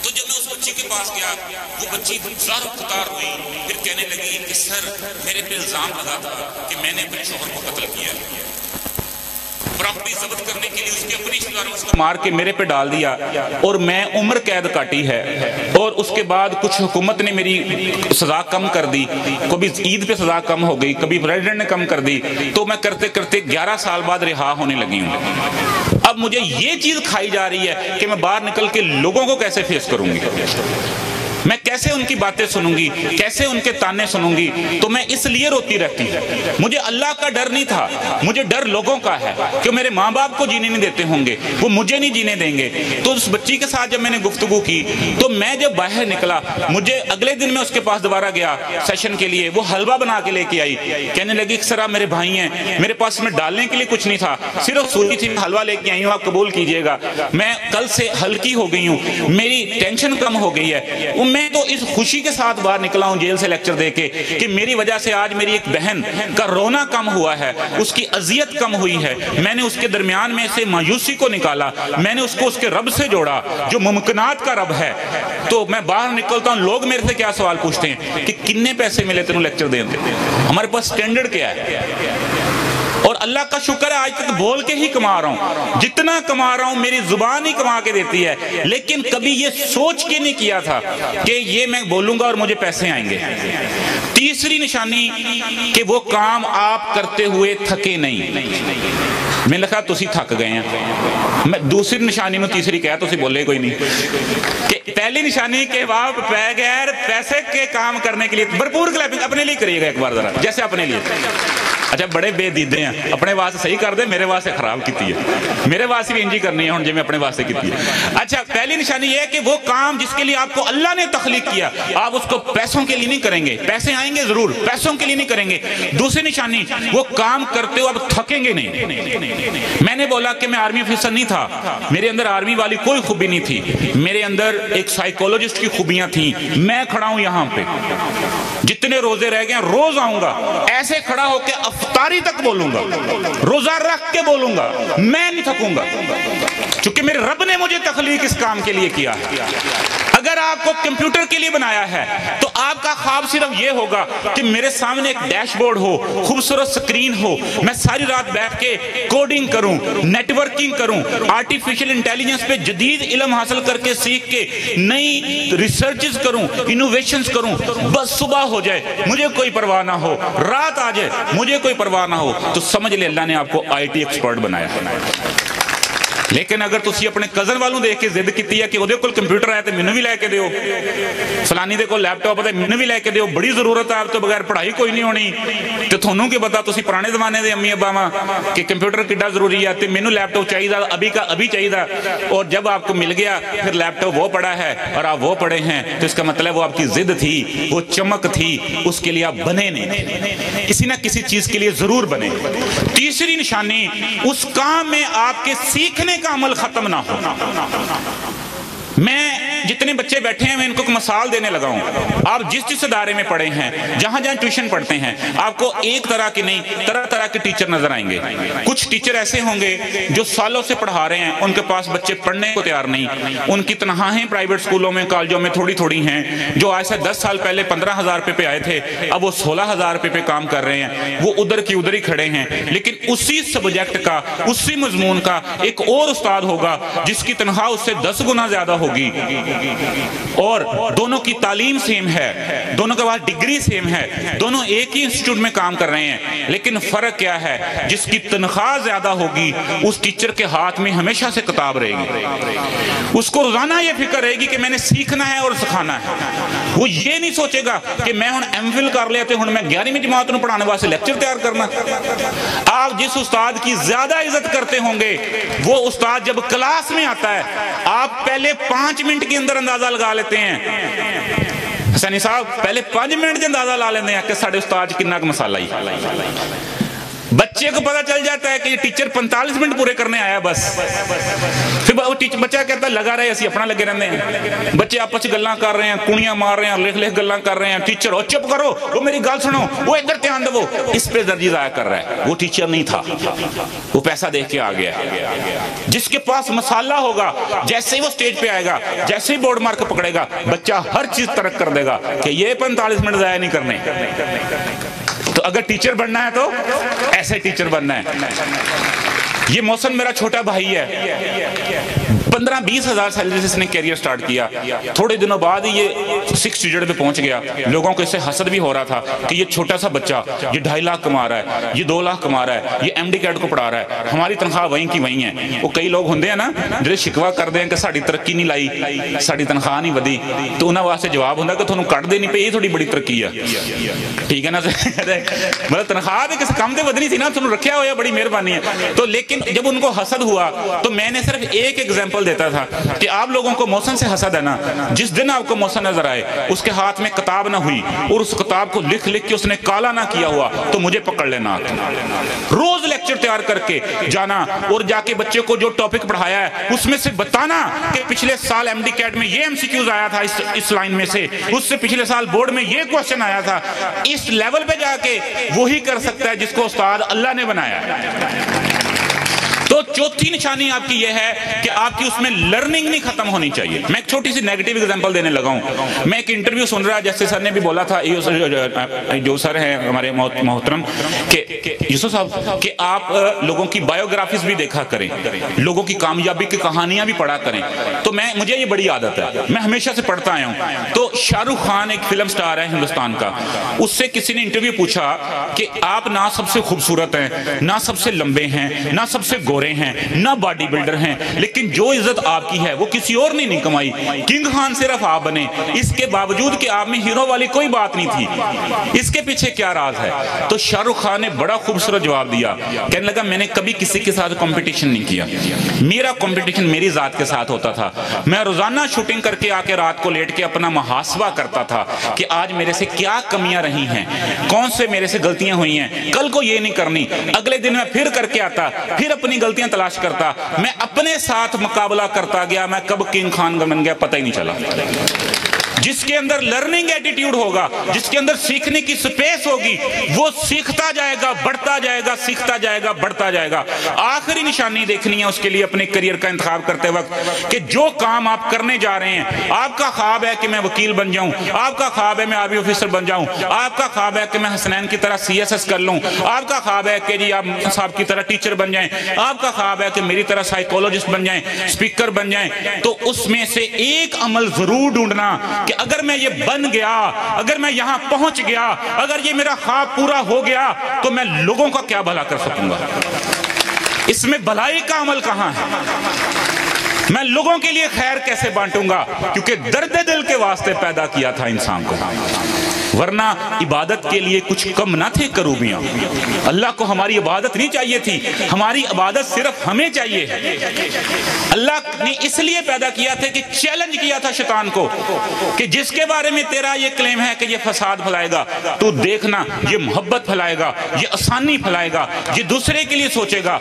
تو جب میں اس بچی کے پاس گیا وہ بچی زار خطار ہوئی پھر کہنے لگی کہ سر میرے پہ الزام لگا تھا کہ میں نے اپنے شوہر کو قتل کیا پراپرٹی ضبط کرنے کے لیے اس کے اپنی رشتہ داروں کو مار کے میرے پہ ڈال دیا اور میں عمر قید کاٹی ہے اور اس کے بعد کچھ حکومت نے میری سزا کم کر دی کبھی عید پہ سزا کم ہو گئی کبھی پریزیڈنٹ نے کم کر دی تو میں کرتے کرتے 11 سال بعد رہا ہونے لگی ہوں اب مجھے یہ چیز کھائی جا رہی ہے کہ میں باہر نکل کے لوگوں کو کیسے فیس کروں گی میں کیسے ان کی باتیں سنوں گی کیسے ان کے تانے سنوں گی تو میں اس لیے روتی رہتی ہوں مجھے اللہ کا ڈر نہیں تھا مجھے ڈر لوگوں کا ہے کہ میرے ماں باپ کو جینے نہیں دیتے ہوں گے وہ مجھے نہیں جینے دیں گے تو اس بچی کے ساتھ جب میں نے گفتگو کی تو میں جب باہر نکلا مجھے اگلے دن میں اس کے پاس دوبارہ گیا سیشن کے لیے وہ حلوہ بنا کے لے کے آئی کہنے لگی کہ سر آپ میرے بھائی ہیں میرے پاس میں ڈالنے کے لیے کچھ نہیں تھا صرف سوری تھی حلوہ لے کے آئی ہوں آپ قبول کیجئے گا میں کل سے ہلکی ہو گئی ہوں میری ٹینشن کم ہو گئی ہے میں تو اس خوشی کے ساتھ باہر نکلا ہوں جیل سے لیکچر دے کے کہ میری وجہ سے آج میری ایک بہن کا رونا کم ہوا ہے اس کی اذیت کم ہوئی ہے میں نے اس کے درمیان میں سے مایوسی کو نکالا میں نے اس کو اس کے رب سے جوڑا جو ممکنات کا رب ہے تو میں باہر نکلتا ہوں لوگ میرے سے کیا سوال پوچھتے ہیں کہ کتنے پیسے ملے تینوں لیکچر دینے ہمارے پاس سٹینڈرڈ کیا ہے اور اللہ کا شکر ہے آج تک بول کے ہی کما رہا ہوں جتنا کما رہا ہوں میری زبان ہی کما کے دیتی ہے لیکن کبھی یہ سوچ کے نہیں کیا تھا کہ یہ میں بولوں گا اور مجھے پیسے آئیں گے تیسری نشانی کہ وہ کام آپ کرتے ہوئے تھکے نہیں میں لکھا تسی تھک گئے ہیں میں دوسری نشانی میں تیسری کہا تسی بولے کوئی نہیں کہ پہلی نشانی کہ آپ بغیر پیسے کے کام کرنے کے لیے بھرپور کلیپنگ اپنے لیے کریے گا ایک بار ذرا جیسے اپنے لیے اچھا بڑے بے دیدے ہیں اپنے واسطے صحیح کر دے میرے واسطے خراب کیتی ہے میرے واسطے بھی انجی کرنی ہے ہوں جی میں اپنے واسطے کیتی ہے اچھا پہلی نشانی یہ ہے کہ وہ کام جس کے لیے آپ کو اللہ نے تخلیق کیا آپ اس کو پیسوں کے لیے نہیں کریں گے پیسے آئیں گے ضرور پیسوں کے لیے نہیں کریں گے دوسری نشانی وہ کام کرتے ہو آپ تھکیں گے نہیں میں نے نے بولا کہ میں آرمی افسر نہیں تھا، میرے اندر آرمی والی کوئی خوبی نہیں تھی، میرے اندر ایک سائیکولوجسٹ کی خوبیاں تھیں. میں کھڑا ہوں یہاں پہ، جتنے روزے رہ گئے روز آؤں گا، ایسے کھڑا ہو کے افطاری تک بولوں گا، روزہ رکھ کے بولوں گا، میں نہیں تھکوں گا، چونکہ میرے رب نے مجھے تخلیق اس کام کے لیے کیا ہے. اگر آپ کو کمپیوٹر کے لیے بنایا ہے تو آپ کا خواب صرف یہ ہوگا کہ میرے سامنے ایک ڈیش بورڈ ہو، خوبصورت سکرین ہو، میں ساری رات بیٹھ کے کوڈنگ کروں، نیٹ ورکنگ کروں، آرٹیفیشل انٹیلیجنس پہ جدید علم حاصل کر کے سیکھ کے نئی ریسرچز کروں، انوویشنز کروں. بس صبح ہو جائے مجھے کوئی پرواہ نہ ہو، رات آ جائے مجھے کوئی پرواہ نہ ہو. تو سمجھ لے اللہ نے آپ کو آئی ٹی ایکسپرٹ بنایا. لیکن اگر تسی اپنے کزن والوں دیکھ کے ضد کیتی ہے کہ وہ کول کمپیوٹر ہے تو مینوں بھی لے کے دیو، فلانی دے کول لیپ ٹاپ ہے مینوں بھی لے کے دیو، بڑی ضرورت ہے، آپ تو بغیر پڑھائی کوئی نہیں ہونی، تے تھانوں کی پتہ تسی پرانے زمانے دے امی ابا کہ کمپیوٹر کڈا ضروری ہے، تے مینوں لیپ ٹاپ چاہیے ابھی کا ابھی چاہیے. اور جب آپ کو مل گیا پھر لیپ ٹاپ وہ پڑا ہے اور آپ وہ پڑھے ہیں، تو اس کا مطلب وہ آپ کی ضد تھی، وہ چمک تھی، اس کے لیے آپ بنے نہیں، کسی نہ کسی چیز کے لیے ضرور بنے. تیسری نشانی، اس کام میں آپ کے سیکھنے کا عمل ختم نہ ہو. میں جتنے بچے بیٹھے ہیں میں ان کو مثال دینے لگا ہوں. آپ جس ادارے میں پڑھے ہیں، جہاں ٹیوشن پڑھتے ہیں، آپ کو ایک طرح کے نہیں طرح طرح کے ٹیچر نظر آئیں گے. کچھ ٹیچر ایسے ہوں گے جو سالوں سے پڑھا رہے ہیں، ان کے پاس بچے پڑھنے کو تیار نہیں، ان کی تنخواہیں پرائیویٹ سکولوں میں کالجوں میں تھوڑی ہیں. جو آج سے 10 سال پہلے 15,000 روپے پہ آئے تھے، اب وہ 16,000 روپے پہ کام کر رہے ہیں، وہ ادھر کی ادھر ہی کھڑے ہیں. لیکن اسی سبجیکٹ کا، اسی مضمون کا ایک اور استاد ہوگا جس کی تنخواہ اس سے 10 گنا زیادہ ہوگی، اور دونوں کی تعلیم سیم ہے، دونوں کے پاس ڈگری سیم ہے، دونوں ایک ہی انسٹیٹیوٹ میں کام کر رہے ہیں. لیکن فرق کیا ہے؟ جس کی تنخواہ زیادہ ہوگی اس ٹیچر کے ہاتھ میں ہمیشہ سے کتاب رہے گی، اس کو روزانہ یہ فکر رہے گی کہ میں نے سیکھنا ہے اور سکھانا ہے. وہ یہ نہیں سوچے گا کہ میں ہن ایم فل کر لیا تے ہن میں 11ویں جماعت نوں پڑھانے واسطے لیکچر تیار کرنا. آپ جس استاد کی زیادہ عزت کرتے ہوں گے، وہ استاد جب کلاس میں آتا ہے آپ پہلے 5 منٹ کے اندر اندازہ لگا لیتے ہیں. حسینی صاحب پہلے 5 منٹ کے اندازہ لا لیتے ہیں کہ ساڑھے استاد کننا کا مسئلہ ہی. بچے کو پتا چل جاتا ہے کہ یہ ٹیچر 45 منٹ پورے کرنے آیا بس. پھر بچہ کہتا ہے لگا رہے اسی اپنا لگے رہنے ہیں. بچے آپس گلاں کر رہے ہیں، کونیاں مار رہے ہیں، لکھ گلاں کر رہے ہیں. ٹیچر او چپ کرو، وہ میری گل سنو، وہ ادھر دھیان دو، اس پہ درجی ضائع کر رہا ہے. وہ ٹیچر نہیں تھا، وہ پیسہ دیکھ کے آ گیا. جس کے پاس مسالہ ہوگا، جیسے ہی وہ سٹیج پہ آئے گا، جیسے ہی بورڈ مارک پکڑے گا، بچہ ہر چیز ترک کر دے گا کہ یہ 45 منٹ ضائع نہیں کرنے. تو اگر ٹیچر بننا ہے تو ایسے ٹیچر بننا ہے. یہ محسن میرا چھوٹا بھائی ہے، 15-20 ہزار سیلری سے اس نے کیریئر سٹارٹ کیا. تھوڑے دنوں بعد ہی یہ 6 ڈیجٹ پہ پہنچ گیا. لوگوں کو اس سے حسد بھی ہو رہا تھا کہ یہ چھوٹا سا بچہ، یہ 2.5 لاکھ کما رہا ہے، یہ 2 لاکھ کما رہا ہے، یہ ایم ڈی کیٹ کو پڑھا رہا ہے، ہماری تنخواہ وہیں کی وہیں ہے. وہ کئی لوگ ہوندے ہیں نا جو شکوا کر دیں کہ ساڑی ترقی نہیں لائی، ساڑی تنخواہ نہیں ودی، تو انہاں واسطے جواب ہوندا کہ تھانوں کٹ دے نہیں پے، یہ تھوڑی بڑی ترقی ہے. ٹھیک ہے نا؟ مطلب تنخواہ بھی کسی کم تے ودنی تھی نا، تھانوں رکھیا ہویا بڑی مہربانی ہے. تو لیکن جب ان کو حسد ہوا تو میں نے صرف ایک ایگزامپل دیتا تھا کہ آپ لوگوں کو محسن سے حسد ہے نا، جس دن آپ کو محسن نظر آئے اس کے ہاتھ میں کتاب نہ ہوئی اور اس کتاب کو لکھ کے اس نے کالا نہ کیا ہوا تو مجھے پکڑ لینا. روز لیکچر تیار کر کے جانا اور جا کے بچے کو جو ٹاپک پڑھایا ہے اس میں سے بتانا کہ پچھلے سال ایم ڈی کیٹ میں یہ ایم سی کیوز آیا تھا اس لائن میں سے، اس سے پچھلے سال بورڈ میں یہ کوشچن آیا تھا. اس لیول پہ جا کے وہی کر سکتا ہے جس کو استاد اللہ نے بنایا. تو چوتھی نشانی آپ کی یہ ہے کہ آپ کی اس میں لرننگ نہیں ختم ہونی چاہیے. میں ایک چھوٹی سی نیگیٹو ایگزامپل دینے لگا ہوں. میں ایک انٹرویو سن رہا، جیسے سر نے بھی بولا تھا، جو سر ہیں ہمارے محترم، کہ یوسف صاحب کہ آپ لوگوں کی بایوگرافیز بھی دیکھا کریں، لوگوں کی کامیابی کی کہانیاں بھی پڑھا کریں. تو مجھے یہ بڑی عادت ہے، میں ہمیشہ سے پڑھتا آیا ہوں. تو شاہ رخ خان ایک فلم سٹار ہے ہندوستان کا، اس سے کسی نے انٹرویو پوچھا کہ آپ نہ سب سے خوبصورت ہیں، نہ سب سے لمبے ہیں، نہ سب سے گورے ہیں، نہ باڈی بلڈر ہیں، لیکن جو عزت آپ کی ہے وہ کسی اور نے نہیں کمائی، کنگ خان صرف آپ بنے، اس کے باوجود کہ آپ میں ہیرو والی کوئی بات نہیں تھی. اس کے پیچھے کیا راز ہے؟ تو شاہ رخ خان نے بڑا خوبصورت جواب دیا. کہنے لگا میں نے کبھی کسی کے ساتھ کمپٹیشن نہیں کیا، میرا کمپٹیشن میری ذات کے ساتھ ہوتا تھا. میں روزانہ شوٹنگ کر کے آ کے رات کو لیٹ کے اپنا محاسبہ کرتا تھا کہ آج میرے سے کیا کمیاں رہی ہیں، کون سے میرے سے غلطیاں ہوئی ہیں، کل کو یہ نہیں کرنی. اگلے دن میں پھر کر کے آتا، پھر اپنی غلطی غلطیاں تلاش کرتا، میں اپنے ساتھ مقابلہ کرتا گیا، میں کب کنگ خان بن گیا پتہ ہی نہیں چلا۔ جس کے اندر لرننگ ایٹیٹیوڈ ہوگا، جس کے اندر سیکھنے کی سپیس ہوگی، وہ سیکھتا جائے گا، بڑھتا جائے گا، سیکھتا جائے گا، بڑھتا جائے گا۔ آخری نشانی دیکھنی ہے اس کے لیے اپنے کریئر کا انتخاب کرتے وقت کہ جو کام آپ کرنے جا رہے ہیں، آپ کا خواب ہے کہ میں وکیل بن جاؤں، آپ کا خواب ہے میں آرمی آفیسر بن جاؤں، آپ کا خواب ہے کہ میں حسنین کی طرح CSS کر لوں، آپ کا خواب ہے کہ جی آپ صاحب کی طرح ٹیچر بن جائیں، آپ کا خواب ہے کہ میری طرح سائیکولوجسٹ بن جائیں، اسپیکر بن جائیں، تو اس میں سے ایک عمل ضرور ڈھونڈنا کہ اگر میں یہ بن گیا، اگر میں یہاں پہنچ گیا، اگر یہ میرا خواب پورا ہو گیا تو میں لوگوں کا کیا بھلا کر سکوں گا؟ اس میں بھلائی کا عمل کہاں ہے؟ میں لوگوں کے لیے خیر کیسے بانٹوں گا؟ کیونکہ درد دل کے واسطے پیدا کیا تھا انسان کو، ورنہ عبادت کے لیے کچھ کم نہ تھے کروبیاں۔ اللہ کو ہماری عبادت نہیں چاہیے تھی، ہماری عبادت صرف ہمیں چاہیے ہے۔ اللہ نے اس لیے پیدا کیا تھا کہ چیلنج کیا تھا شیطان کو کہ جس کے بارے میں تیرا یہ کلیم ہے کہ یہ فساد پھیلائے گا، تو دیکھنا یہ محبت پھیلائے گا، یہ آسانی پھیلائے گا، یہ دوسرے کے لیے سوچے گا۔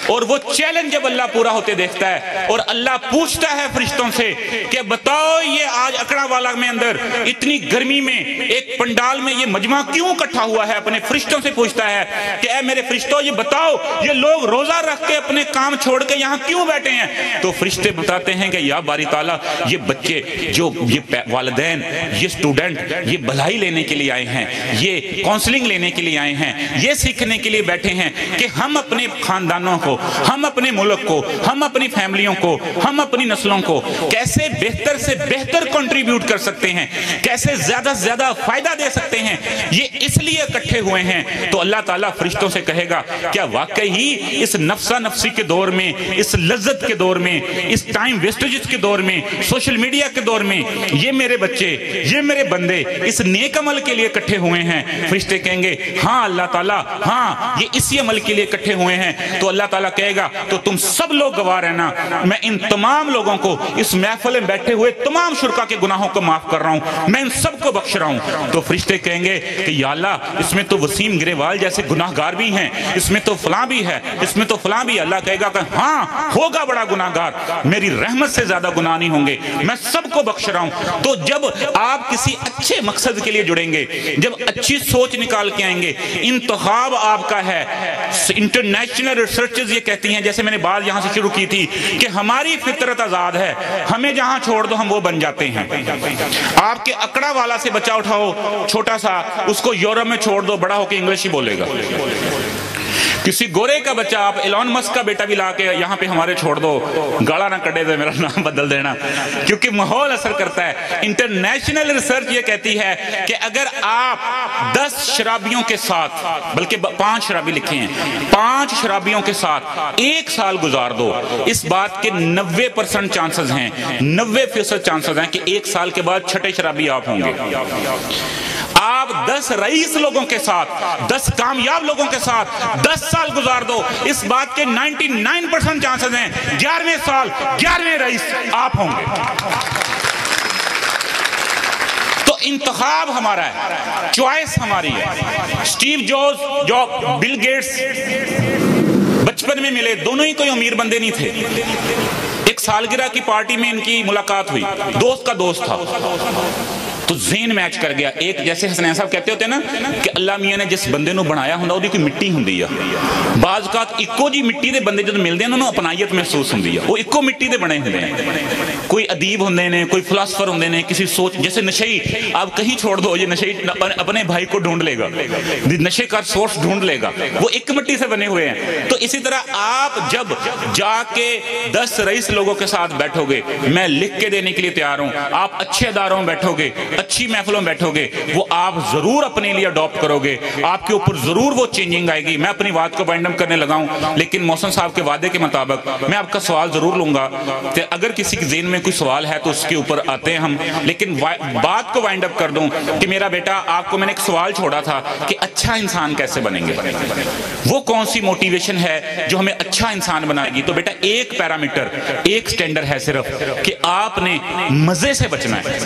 اور وہ چیلنج جب اللہ پورا ہوتے دیکھتا ہے اور اللہ پوچھتا ہے فرشتوں سے کہ بتاؤ یہ آج اکڑا والا میں اندر اتنی گرمی میں ایک پنڈال میں یہ مجمع کیوں اکٹھا ہوا ہے، اپنے فرشتوں سے پوچھتا ہے کہ اے میرے فرشتوں یہ بتاؤ یہ لوگ روزہ رکھ کے اپنے کام چھوڑ کے یہاں کیوں بیٹھے ہیں؟ تو فرشتے بتاتے ہیں کہ یا باری تعالیٰ یہ بچے، جو یہ والدین، یہ سٹوڈنٹ، یہ بھلائی لینے کے لیے آئے ہیں، یہ کونسلنگ لینے کے لیے آئے ہیں، یہ سیکھنے کے لیے بیٹھے ہیں کہ ہم اپنے خاندانوں کو، ہم اپنے ملک کو، ہم اپنی فیملیوں کو، ہم اپنی نسلوں کو کیسے بہتر سے بہتر کنٹریبیوٹ کر سکتے ہیں، کیسے زیادہ سے زیادہ فائدہ دے سکتے ہیں، یہ اس لیے اکٹھے ہوئے ہیں۔ تو اللہ تعالیٰ فرشتوں سے کہے گا کیا واقعی اس نفسا نفسی کے دور میں، اس لذت کے دور میں، اس ٹائم ویسٹیجز کے دور میں، سوشل میڈیا کے دور میں یہ میرے بچے، یہ میرے بندے اس نیک عمل کے لیے اکٹھے ہوئے ہیں؟ فرشتے کہیں گے ہاں اللہ تعالیٰ، ہاں یہ اسی عمل کے لیے اکٹھے ہوئے ہیں۔ تو اللہ تعالیٰ کہے گا تو تم سب لوگ گواہ رہنا، میں ان تمام لوگوں کو، اس محفل میں بیٹھے ہوئے تمام شرکا کے گناہوں کو معاف کر رہا ہوں، میں ان سب کو بخش رہا ہوں۔ تو فرشتے کہیں گے کہ یا اللہ اس میں تو وسیم گریوال جیسے گناہگار بھی ہیں، اس میں تو فلاں بھی ہے، اس میں تو فلاں بھی ہے۔ اللہ کہے گا کہ ہاں ہوگا بڑا گناہگار، میری رحمت سے زیادہ گناہ نہیں ہوں گے، میں سب کو بخش رہا ہوں۔ تو جب آپ کسی اچھے مقصد کے لیے جڑیں گے، جب اچھی سوچ نکال کے آئیں گے، انتخاب آپ کا ہے۔ انٹرنیشنل ریسرچز یہ کہتی ہیں، جیسے میں نے بات یہاں سے شروع کی تھی، کہ ہماری فطرت آزاد ہے، ہمیں جہاں چھوڑ دو ہم وہ بن جاتے ہیں۔ آپ کے اکڑا والا سے بچہ اٹھاؤ چھوٹا سا، اس کو یورپ میں چھوڑ دو، بڑا ہو کے انگلش ہی بولے گا۔ کسی گورے کا بچہ آپ ایلون مسک کا بیٹا بھی لا کے یہاں پہ ہمارے چھوڑ دو، گالا نہ کٹے تو میرا نام بدل دینا، کیونکہ ماحول اثر کرتا ہے۔ انٹرنیشنل ریسرچ یہ کہتی ہے کہ اگر آپ 10 شرابیوں کے ساتھ، بلکہ 5 شرابی لکھے ہیں، 5 شرابیوں کے ساتھ 1 سال گزار دو، اس بات کے 90% چانسز ہیں، 90% چانسز ہیں کہ 1 سال کے بعد چھٹے شرابی آپ ہوں گے۔ آپ 10 رئیس لوگوں کے ساتھ، 10 کامیاب لوگوں کے ساتھ 10 سال گزار دو، اس بات کے 99% چانسز ہیں 11ویں سال 11ویں رئیس آپ ہوں گے۔ تو انتخاب ہمارا ہے، چوائس ہماری ہے۔ سٹیو جابز جو بل گیٹس بچپن میں ملے، دونوں ہی کوئی امیر بندے نہیں تھے۔ ایک سالگرہ کی پارٹی میں ان کی ملاقات ہوئی، دوست کا دوست تھا، تو ذہن میچ کر گیا۔ ایک جیسے حسنین صاحب کہتے ہوتے ہیں نا کہ اللہ میاں نے جس بندے نو بنایا ہوندا اودی کوئی مٹی ہوندی ہے۔ بعض اوقات اکو جی مٹی دے بندے جدوں ملدے ہیں انہاں نوں اپنائیت محسوس ہوندی ہے، وہ اکو مٹی دے بنے ہوندے ہیں۔ کوئی ادیب ہوندے نے، کوئی فلاسفر ہوندے نے، کسی سوچ، جیسے نشئی آپ کہیں چھوڑ دو، یہ نشئی اپنے بھائی کو ڈھونڈ لے گا، نشے کا سورس ڈھونڈ لے گا، وہ ایک مٹی سے بنے ہوئے ہیں۔ تو اسی طرح آپ جب جا کے 10 رئیس لوگوں کے ساتھ بیٹھو گے، میں لکھ کے دینے کے لیے تیار ہوں، آپ اچھے اداروں میں بیٹھو گے، اچھی محفلوں میں بیٹھو گے، وہ آپ ضرور اپنے لیے اڈاپٹ کرو گے، آپ کے اوپر ضرور وہ چینجنگ آئے گی۔ میں اپنی بات کو وائنڈ اپ کرنے لگا ہوں، لیکن محسن صاحب کے وعدے کے مطابق میں آپ کا سوال ضرور لوں گا، کہ اگر کسی کے ذہن میں کوئی سوال ہے تو اس کے اوپر آتے ہیں ہم، لیکن بات کو وائنڈ اپ کر دوں کہ میرا بیٹا آپ کو میں نے ایک سوال چھوڑا تھا کہ اچھا انسان کیسے بنیں گے، وہ کون سی موٹیویشن ہے جو ہمیں اچھا انسان بنائے گی؟ تو بیٹا ایک پیرامیٹر، ایک سٹینڈر ہے صرف کہ آپ نے مزے سے بچنا ہے،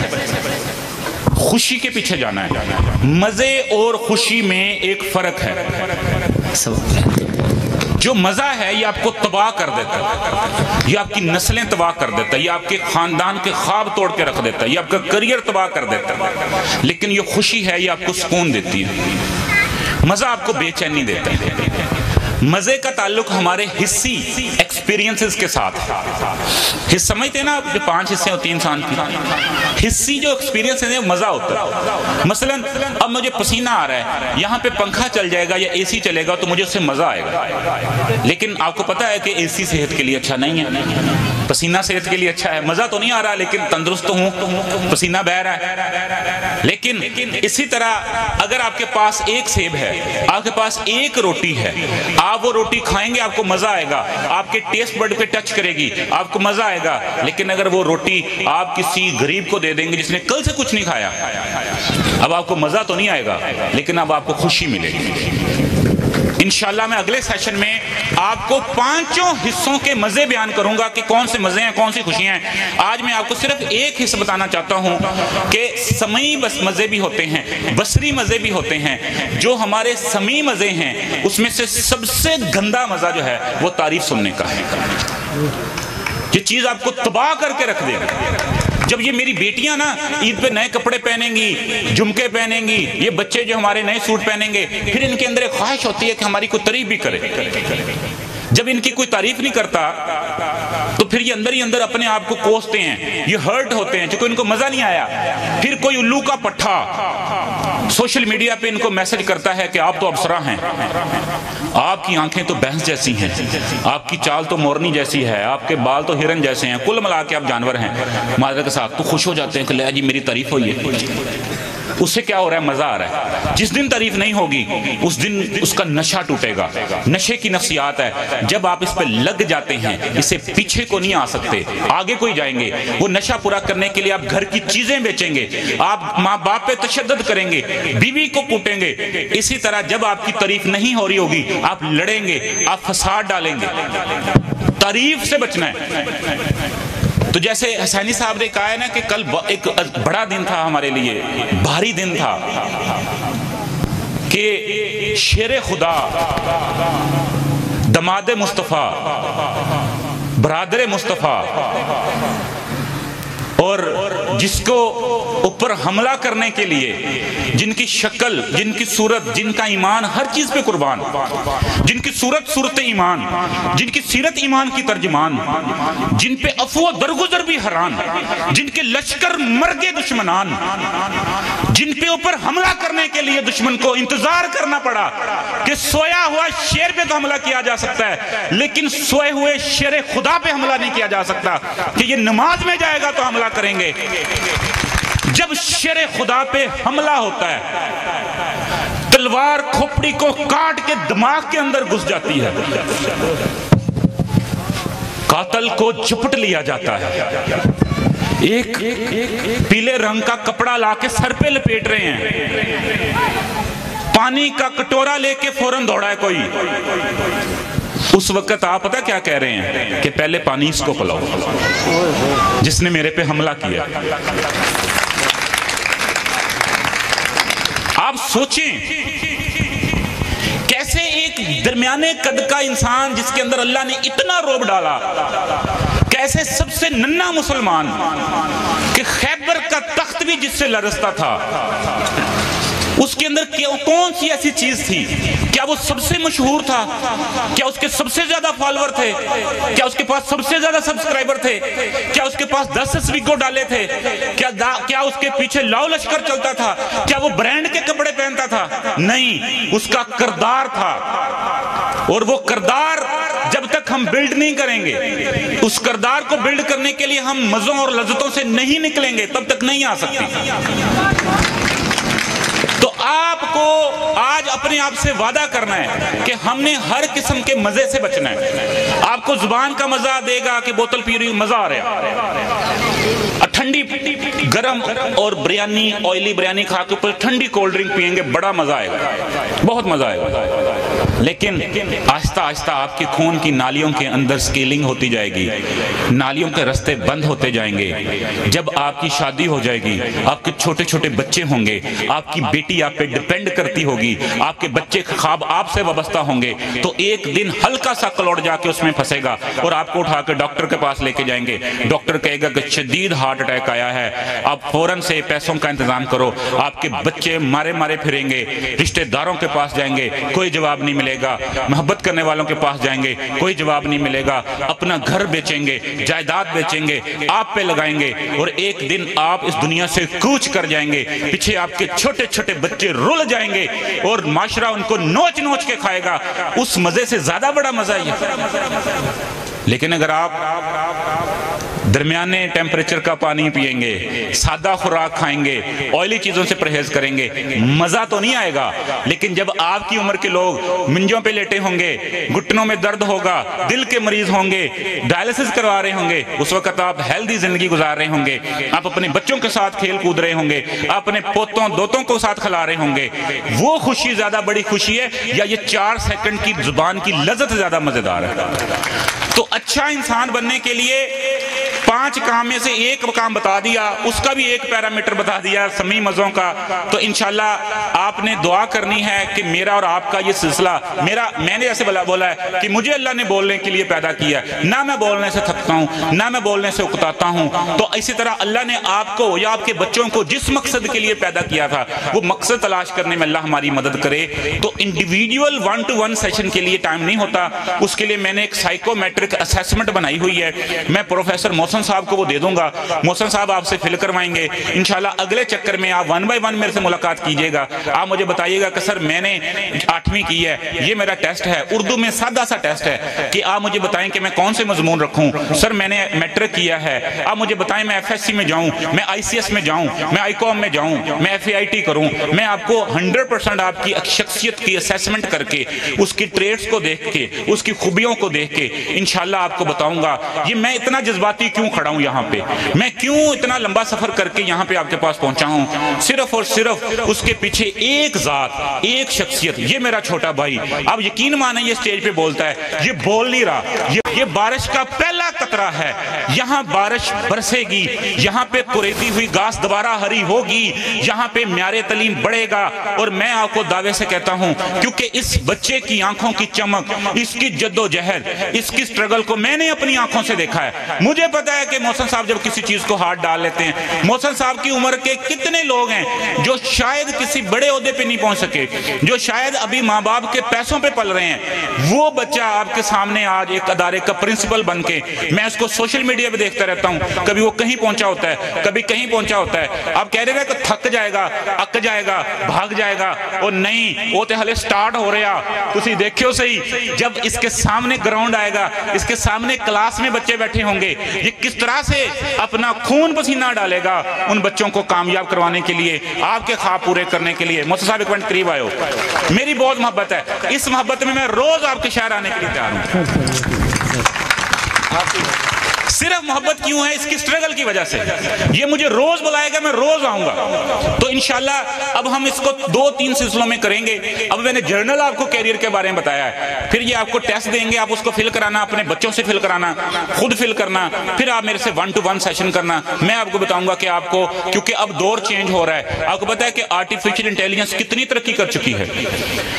خوشی کے پیچھے جانا ہے۔ مزے اور خوشی میں ایک فرق ہے۔ جو مزہ ہے یہ آپ کو تباہ کر دیتا ہے، یہ آپ کی نسلیں تباہ کر دیتا ہے، یہ آپ کے خاندان کے خواب توڑ کے رکھ دیتا ہے، یہ آپ کا کریئر تباہ کر دیتا ہے۔ لیکن یہ خوشی ہے، یہ آپ کو سکون دیتی ہے۔ مزہ آپ کو بے چینی دیتا ہے۔ مزے کا تعلق ہمارے حصی ایکسپیرینسز کے ساتھ ہے۔ سمجھتے ہیں نا آپ جو 5 حصے ہوتی ہیں انسان کی، حصی جو ایکسپیرینس ہے مزہ ہوتا ہے۔ مثلا اب مجھے پسینہ آ رہا ہے، یہاں پہ پنکھا چل جائے گا یا اے سی چلے گا تو مجھے اس سے مزہ آئے گا، لیکن آپ کو پتا ہے کہ اے سی صحت کے لیے اچھا نہیں ہے، پسینہ صحت کے لیے اچھا ہے، مزہ تو نہیں آ رہا لیکن تندرست ہوں، پسینہ بہ رہا ہے۔ لیکن اسی طرح اگر آپ کے پاس ایک سیب ہے، آپ کے پاس ایک روٹی ہے، آپ وہ روٹی کھائیں گے آپ کو مزہ آئے گا، آپ کے ٹیسٹ بڈ پہ ٹچ کرے گی، آپ کو مزہ آئے گا۔ لیکن اگر وہ روٹی آپ کسی غریب کو دے دیں گے جس نے کل سے کچھ نہیں کھایا، اب آپ کو مزہ تو نہیں آئے گا لیکن اب آپ کو خوشی ملے گی۔ انشاءاللہ میں اگلے سیشن میں آپ کو 5 حصوں کے مزے بیان کروں گا کہ کون سے مزے ہیں، کون سی خوشیاں ہیں۔ آج میں آپ کو صرف ایک حصہ بتانا چاہتا ہوں کہ سمعی مزے بھی ہوتے ہیں، بصری مزے بھی ہوتے ہیں۔ جو ہمارے سمعی مزے ہیں اس میں سے سب سے گندا مزہ جو ہے وہ تعریف سننے کا ہے۔ یہ چیز آپ کو تباہ کر کے رکھ دے گا۔ جب یہ میری بیٹیاں نا عید پہ نئے کپڑے پہنیں گی، جمکے پہنیں گی، یہ بچے جو ہمارے نئے سوٹ پہنیں گے، پھر ان کے اندر ایک خواہش ہوتی ہے کہ ہماری کوئی تعریف بھی کرے۔ جب ان کی کوئی تعریف نہیں کرتا تو پھر یہ اندر ہی اندر اپنے آپ کو کوستے ہیں، یہ ہرٹ ہوتے ہیں چونکہ ان کو مزہ نہیں آیا۔ پھر کوئی الو کا پٹھا سوشل میڈیا پہ ان کو میسج کرتا ہے کہ آپ تو ابصرہ ہیں، آپ کی آنکھیں تو بھینس جیسی ہیں، آپ کی چال تو مورنی جیسی ہے، آپ کے بال تو ہرن جیسے ہیں، کل ملا کے آپ جانور ہیں۔ معذرت کے ساتھ تو خوش ہو جاتے ہیں کہ لے جی میری تعریف ہوئی ہے۔ اس سے کیا ہو رہا ہے؟ مزہ آ رہا ہے۔ جس دن تعریف نہیں ہوگی اس دن اس کا نشہ ٹوٹے گا۔ نشے کی نفسیات ہے، جب آپ اس پہ لگ جاتے ہیں اسے پیچھے کو نہیں آ سکتے، آگے کوئی جائیں گے۔ وہ نشہ پورا کرنے کے لیے آپ گھر کی چیزیں بیچیں گے، آپ ماں باپ پہ تشدد کریں گے، بیوی کو کوٹیں گے۔ اسی طرح جب آپ کی تعریف نہیں ہو رہی ہوگی آپ لڑیں گے، آپ فساد ڈالیں گے۔ تعریف سے بچنا ہے۔ تو جیسے حسینی صاحب نے کہا ہے نا کہ کل ایک بڑا دن تھا ہمارے لیے، بھاری دن تھا کہ شیر خدا، دماد مصطفیٰ، برادر مصطفیٰ، اور جس کو اوپر حملہ کرنے کے لیے جن کی شکل، جن کی صورت، جن کا ایمان ہر چیز پہ قربان، جن کی صورت ایمان، جن کی سیرت ایمان کی ترجمان، جن پہ عفو و درگزر بھی حرام، جن کے لشکر مرگے دشمنان، جن پہ اوپر حملہ کرنے کے لیے دشمن کو انتظار کرنا پڑا کہ سویا ہوا شیر پہ تو حملہ کیا جا سکتا ہے لیکن سوئے ہوئے شیر خدا پہ حملہ نہیں کیا جا سکتا کہ یہ نماز میں جائے گا تو حملہ کریں گے۔ جب شیر خدا پہ حملہ ہوتا ہے تلوار کھوپڑی کو کاٹ کے دماغ کے اندر گھس جاتی ہے، قاتل کو جھپٹ لیا جاتا ہے، ایک پیلے رنگ کا کپڑا لا کے سر پہ لپیٹ رہے ہیں، پانی کا کٹورا لے کے فوراً دوڑا ہے کوئی۔ اس وقت آپ پتہ کیا کہہ رہے ہیں کہ پہلے پانی اس کو پلاؤ جس نے میرے پہ حملہ کیا۔ آپ سوچیں کیسے ایک درمیانے قد کا انسان جس کے اندر اللہ نے اتنا روب ڈالا، کیسے سب سے ننھا مسلمان کہ خیبر کا تخت بھی جس سے لرزتا تھا، اس کے اندر کون سی ایسی چیز تھی؟ کیا وہ سب سے مشہور تھا؟ کیا اس کے سب سے زیادہ فالوور تھے؟ کیا اس کے پاس سب سے زیادہ سبسکرائبر تھے؟ کیا اس کے پاس 10 سویگو ڈالے تھے؟ کیا اس کے پیچھے لاؤ لشکر چلتا تھا؟ کیا وہ برانڈ کے کپڑے پہنتا تھا؟ نہیں، اس کا کردار تھا، اور وہ کردار جب تک ہم بلڈ نہیں کریں گے، اس کردار کو بلڈ کرنے کے لیے ہم مزوں اور لذتوں سے نہیں نکلیں گے، تب تک نہیں آ سکتی۔ تو آپ کو آج اپنے آپ سے وعدہ کرنا ہے کہ ہم نے ہر قسم کے مزے سے بچنا ہے۔ آپ کو زبان کا مزہ دے گا کہ بوتل پی رہی مزہ آ رہا ہے، ٹھنڈی گرم اور بریانی، آئلی بریانی کھا کے اوپر ٹھنڈی کولڈ ڈرنک پئیں گے، بڑا مزہ آئے گا، بہت مزہ آئے گا۔ لیکن آہستہ آہستہ آپ کے خون کی نالیوں کے اندر سکیلنگ ہوتی جائے گی، نالیوں کے رستے بند ہوتے جائیں گے۔ جب آپ کی شادی ہو جائے گی، آپ کے چھوٹے چھوٹے بچے ہوں گے، آپ کی بیٹی آپ پہ ڈیپینڈ کرتی ہوگی، آپ کے بچے خواب آپ سے وابستہ ہوں گے، تو ایک دن ہلکا سا کلوڑ جا کے اس میں پھنسے گا اور آپ کو اٹھا کے ڈاکٹر کے پاس لے کے جائیں گے۔ ڈاکٹر کہے گا کہ شدید ہارٹ اٹیک آیا ہے، آپ فوراً سے پیسوں کا انتظام کرو۔ آپ کے بچے مارے مارے پھریں گے، رشتہ داروں کے پاس جائیں گے، کوئی جواب نہیں ملے گا، محبت کرنے والوں کے پاس جائیں گے، کوئی جواب نہیں ملے گا، اپنا گھر بیچیں گے، جائیداد بیچیں گے، آپ پہ لگائیں گے، اور ایک دن آپ اس دنیا سے کوچ کر جائیں گے۔ پیچھے آپ کے چھوٹے چھوٹے بچے رول جائیں گے اور معاشرہ ان کو نوچ نوچ کے کھائے گا۔ اس مزے سے زیادہ بڑا مزہ یہ۔ لیکن اگر آپ درمیانے ٹیمپریچر کا پانی پئیں گے، سادہ خوراک کھائیں گے، آئلی چیزوں سے پرہیز کریں گے، مزہ تو نہیں آئے گا۔ لیکن جب آپ کی عمر کے لوگ منجوں پہ لیٹے ہوں گے، گھٹنوں میں درد ہوگا، دل کے مریض ہوں گے، ڈائلسس کروا رہے ہوں گے، اس وقت آپ ہیلدی زندگی گزار رہے ہوں گے، آپ اپنے بچوں کے ساتھ کھیل کود رہے ہوں گے، آپ اپنے پوتوں دوتوں کو ساتھ کھلا رہے ہوں گے، وہ خوشی زیادہ بڑی خوشی ہے یا یہ 4 سیکنڈ کی زبان کی لذت زیادہ مزیدار ہے؟ تو اچھا انسان بننے کے لیے 5 کام میں سے ایک کام بتا دیا، اس کا بھی ایک پیرامیٹر بتا دیا، سمی مزوں کا۔ تو انشاءاللہ آپ نے دعا کرنی ہے کہ میرا اور آپ کا یہ سلسلہ، میں نے ایسے بولا ہے کہ مجھے اللہ نے بولنے کے لیے پیدا کیا ہے، نہ میں بولنے سے تھکتا ہوں، نہ میں بولنے سے اکتاتا ہوں۔ تو اسی طرح اللہ نے آپ کو یا آپ کے بچوں کو جس مقصد کے لیے پیدا کیا تھا، وہ مقصد تلاش کرنے میں اللہ ہماری مدد کرے۔ تو انڈیویڈیول 1 to 1 سیشن کے لیے ٹائم نہیں ہوتا، اس کے لیے میں نے ایک سائیکومیٹرک اسیسمنٹ بنائی ہوئی ہے، میں پروفیسر محسن صاحب کو وہ دے دوں گا، محسن صاحب آپ سے فل کروائیں گے۔ انشاءاللہ اگلے چکر میں آپ 1 by 1 میرے سے ملاقات کیجئے گا، آپ مجھے بتائیے گا کہ سر میں نے 8ویں کی ہے، یہ میرا ٹیسٹ ہے، اردو میں سادہ سا ٹیسٹ ہے کہ آپ مجھے بتائیں کہ میں کون سے مضمون رکھوں۔ سر میں نے میٹرک کیا ہے، آپ مجھے بتائیں میں FSC میں جاؤں، میں ICS میں جاؤں، میں ICOM میں جاؤں، میں FAIT کروں۔ میں آپ کو 100% آپ کی شخصیت کی اسیسمنٹ کر کے، اس کی ٹریٹس کو دیکھ کے، اس کی خوبیوں کو دیکھ کے انشاءاللہ آپ کو بتاؤں گا یہ میں اتنا جذباتی کیوں کھڑا ہوں یہاں پہ، میں کیوں اتنا لمبا سفر کر کے یہاں پہ آپ کے پاس پہنچا ہوں۔ صرف اور صرف اس کے پیچھے ایک ذات، ایک شخصیت، یہ میرا چھوٹا بھائی۔ آپ یقین مانیں یہ سٹیج پہ بولتا ہے، یہ بول نہیں رہا، یہ بارش کا پہلا قطرہ ہے، یہاں بارش برسے گی، یہاں پہ کوریدی ہوئی گھاس دوبارہ ہری ہوگی، یہاں پہ معیار تعلیم بڑھے گا۔ اور میں آپ کو دعوے سے کہتا ہوں کیونکہ اس بچے کی آنکھوں کی چمک، اس کی جد و جہد، اس کی سٹرگل کو میں نے اپنی آنکھوں سے دیکھا ہے۔ مجھے پتا ہے کہ محسن صاحب جب کسی چیز کو ہاتھ ڈال لیتے ہیں، محسن صاحب کی عمر کے کتنے لوگ ہیں جو شاید کسی بڑے عہدے پہ نہیں پہنچ سکے، جو شاید ابھی ماں باپ کے پیسوں پہ پل رہے ہیں، وہ بچہ آپ کے سامنے آج ایک ادارے کا پرنسپل بن کے، میں اس کو سوشل میڈیا پہ دیکھتا رہتا ہوں، کبھی وہ کہیں پہنچا ہوتا ہے، کبھی کہیں پہنچا ہوتا ہے۔ آپ کہہ رہے ہیں کہ تھک جائے گا، اک جائے گا، بھاگ جائے گا، اور نہیں، وہ تے ہلے سٹارٹ ہو رہا، تسی دیکھو صحیح، جب اس کے سامنے گراؤنڈ آئے گا، اس کے سامنے کلاس میں بچے بیٹھے ہوں گے، یہ کس طرح سے اپنا خون پسینہ ڈالے گا ان بچوں کو کامیاب کروانے کے لیے، آپ کے خواب پورے کرنے کے لیے۔ محسن صاحب ایک منٹ قریب آئے ہو، میری بہت محبت ہے، اس محبت میں روز آپ کے شہر آنے کے لیے تیار ہوں۔ صرف محبت کیوں ہے؟ اس کی سٹرگل کی وجہ سے، یہ مجھے روز بلائے گا، میں روز آؤں گا۔ تو انشاءاللہ اب ہم اس کو 2-3 سلسلوں میں کریں گے۔ اب میں نے جرنل آپ کو کیریئر کے بارے میں بتایا ہے، پھر یہ آپ کو ٹیسٹ دیں گے، آپ اس کو فل کرانا، اپنے بچوں سے فل کرانا، خود فل کرنا، پھر آپ میرے سے 1 to 1 سیشن کرنا۔ میں آپ کو بتاؤں گا کہ آپ کو، کیونکہ اب دور چینج ہو رہا ہے، آپ کو پتا ہے کہ آرٹیفیشل انٹیلیجنس کتنی ترقی کر چکی ہے۔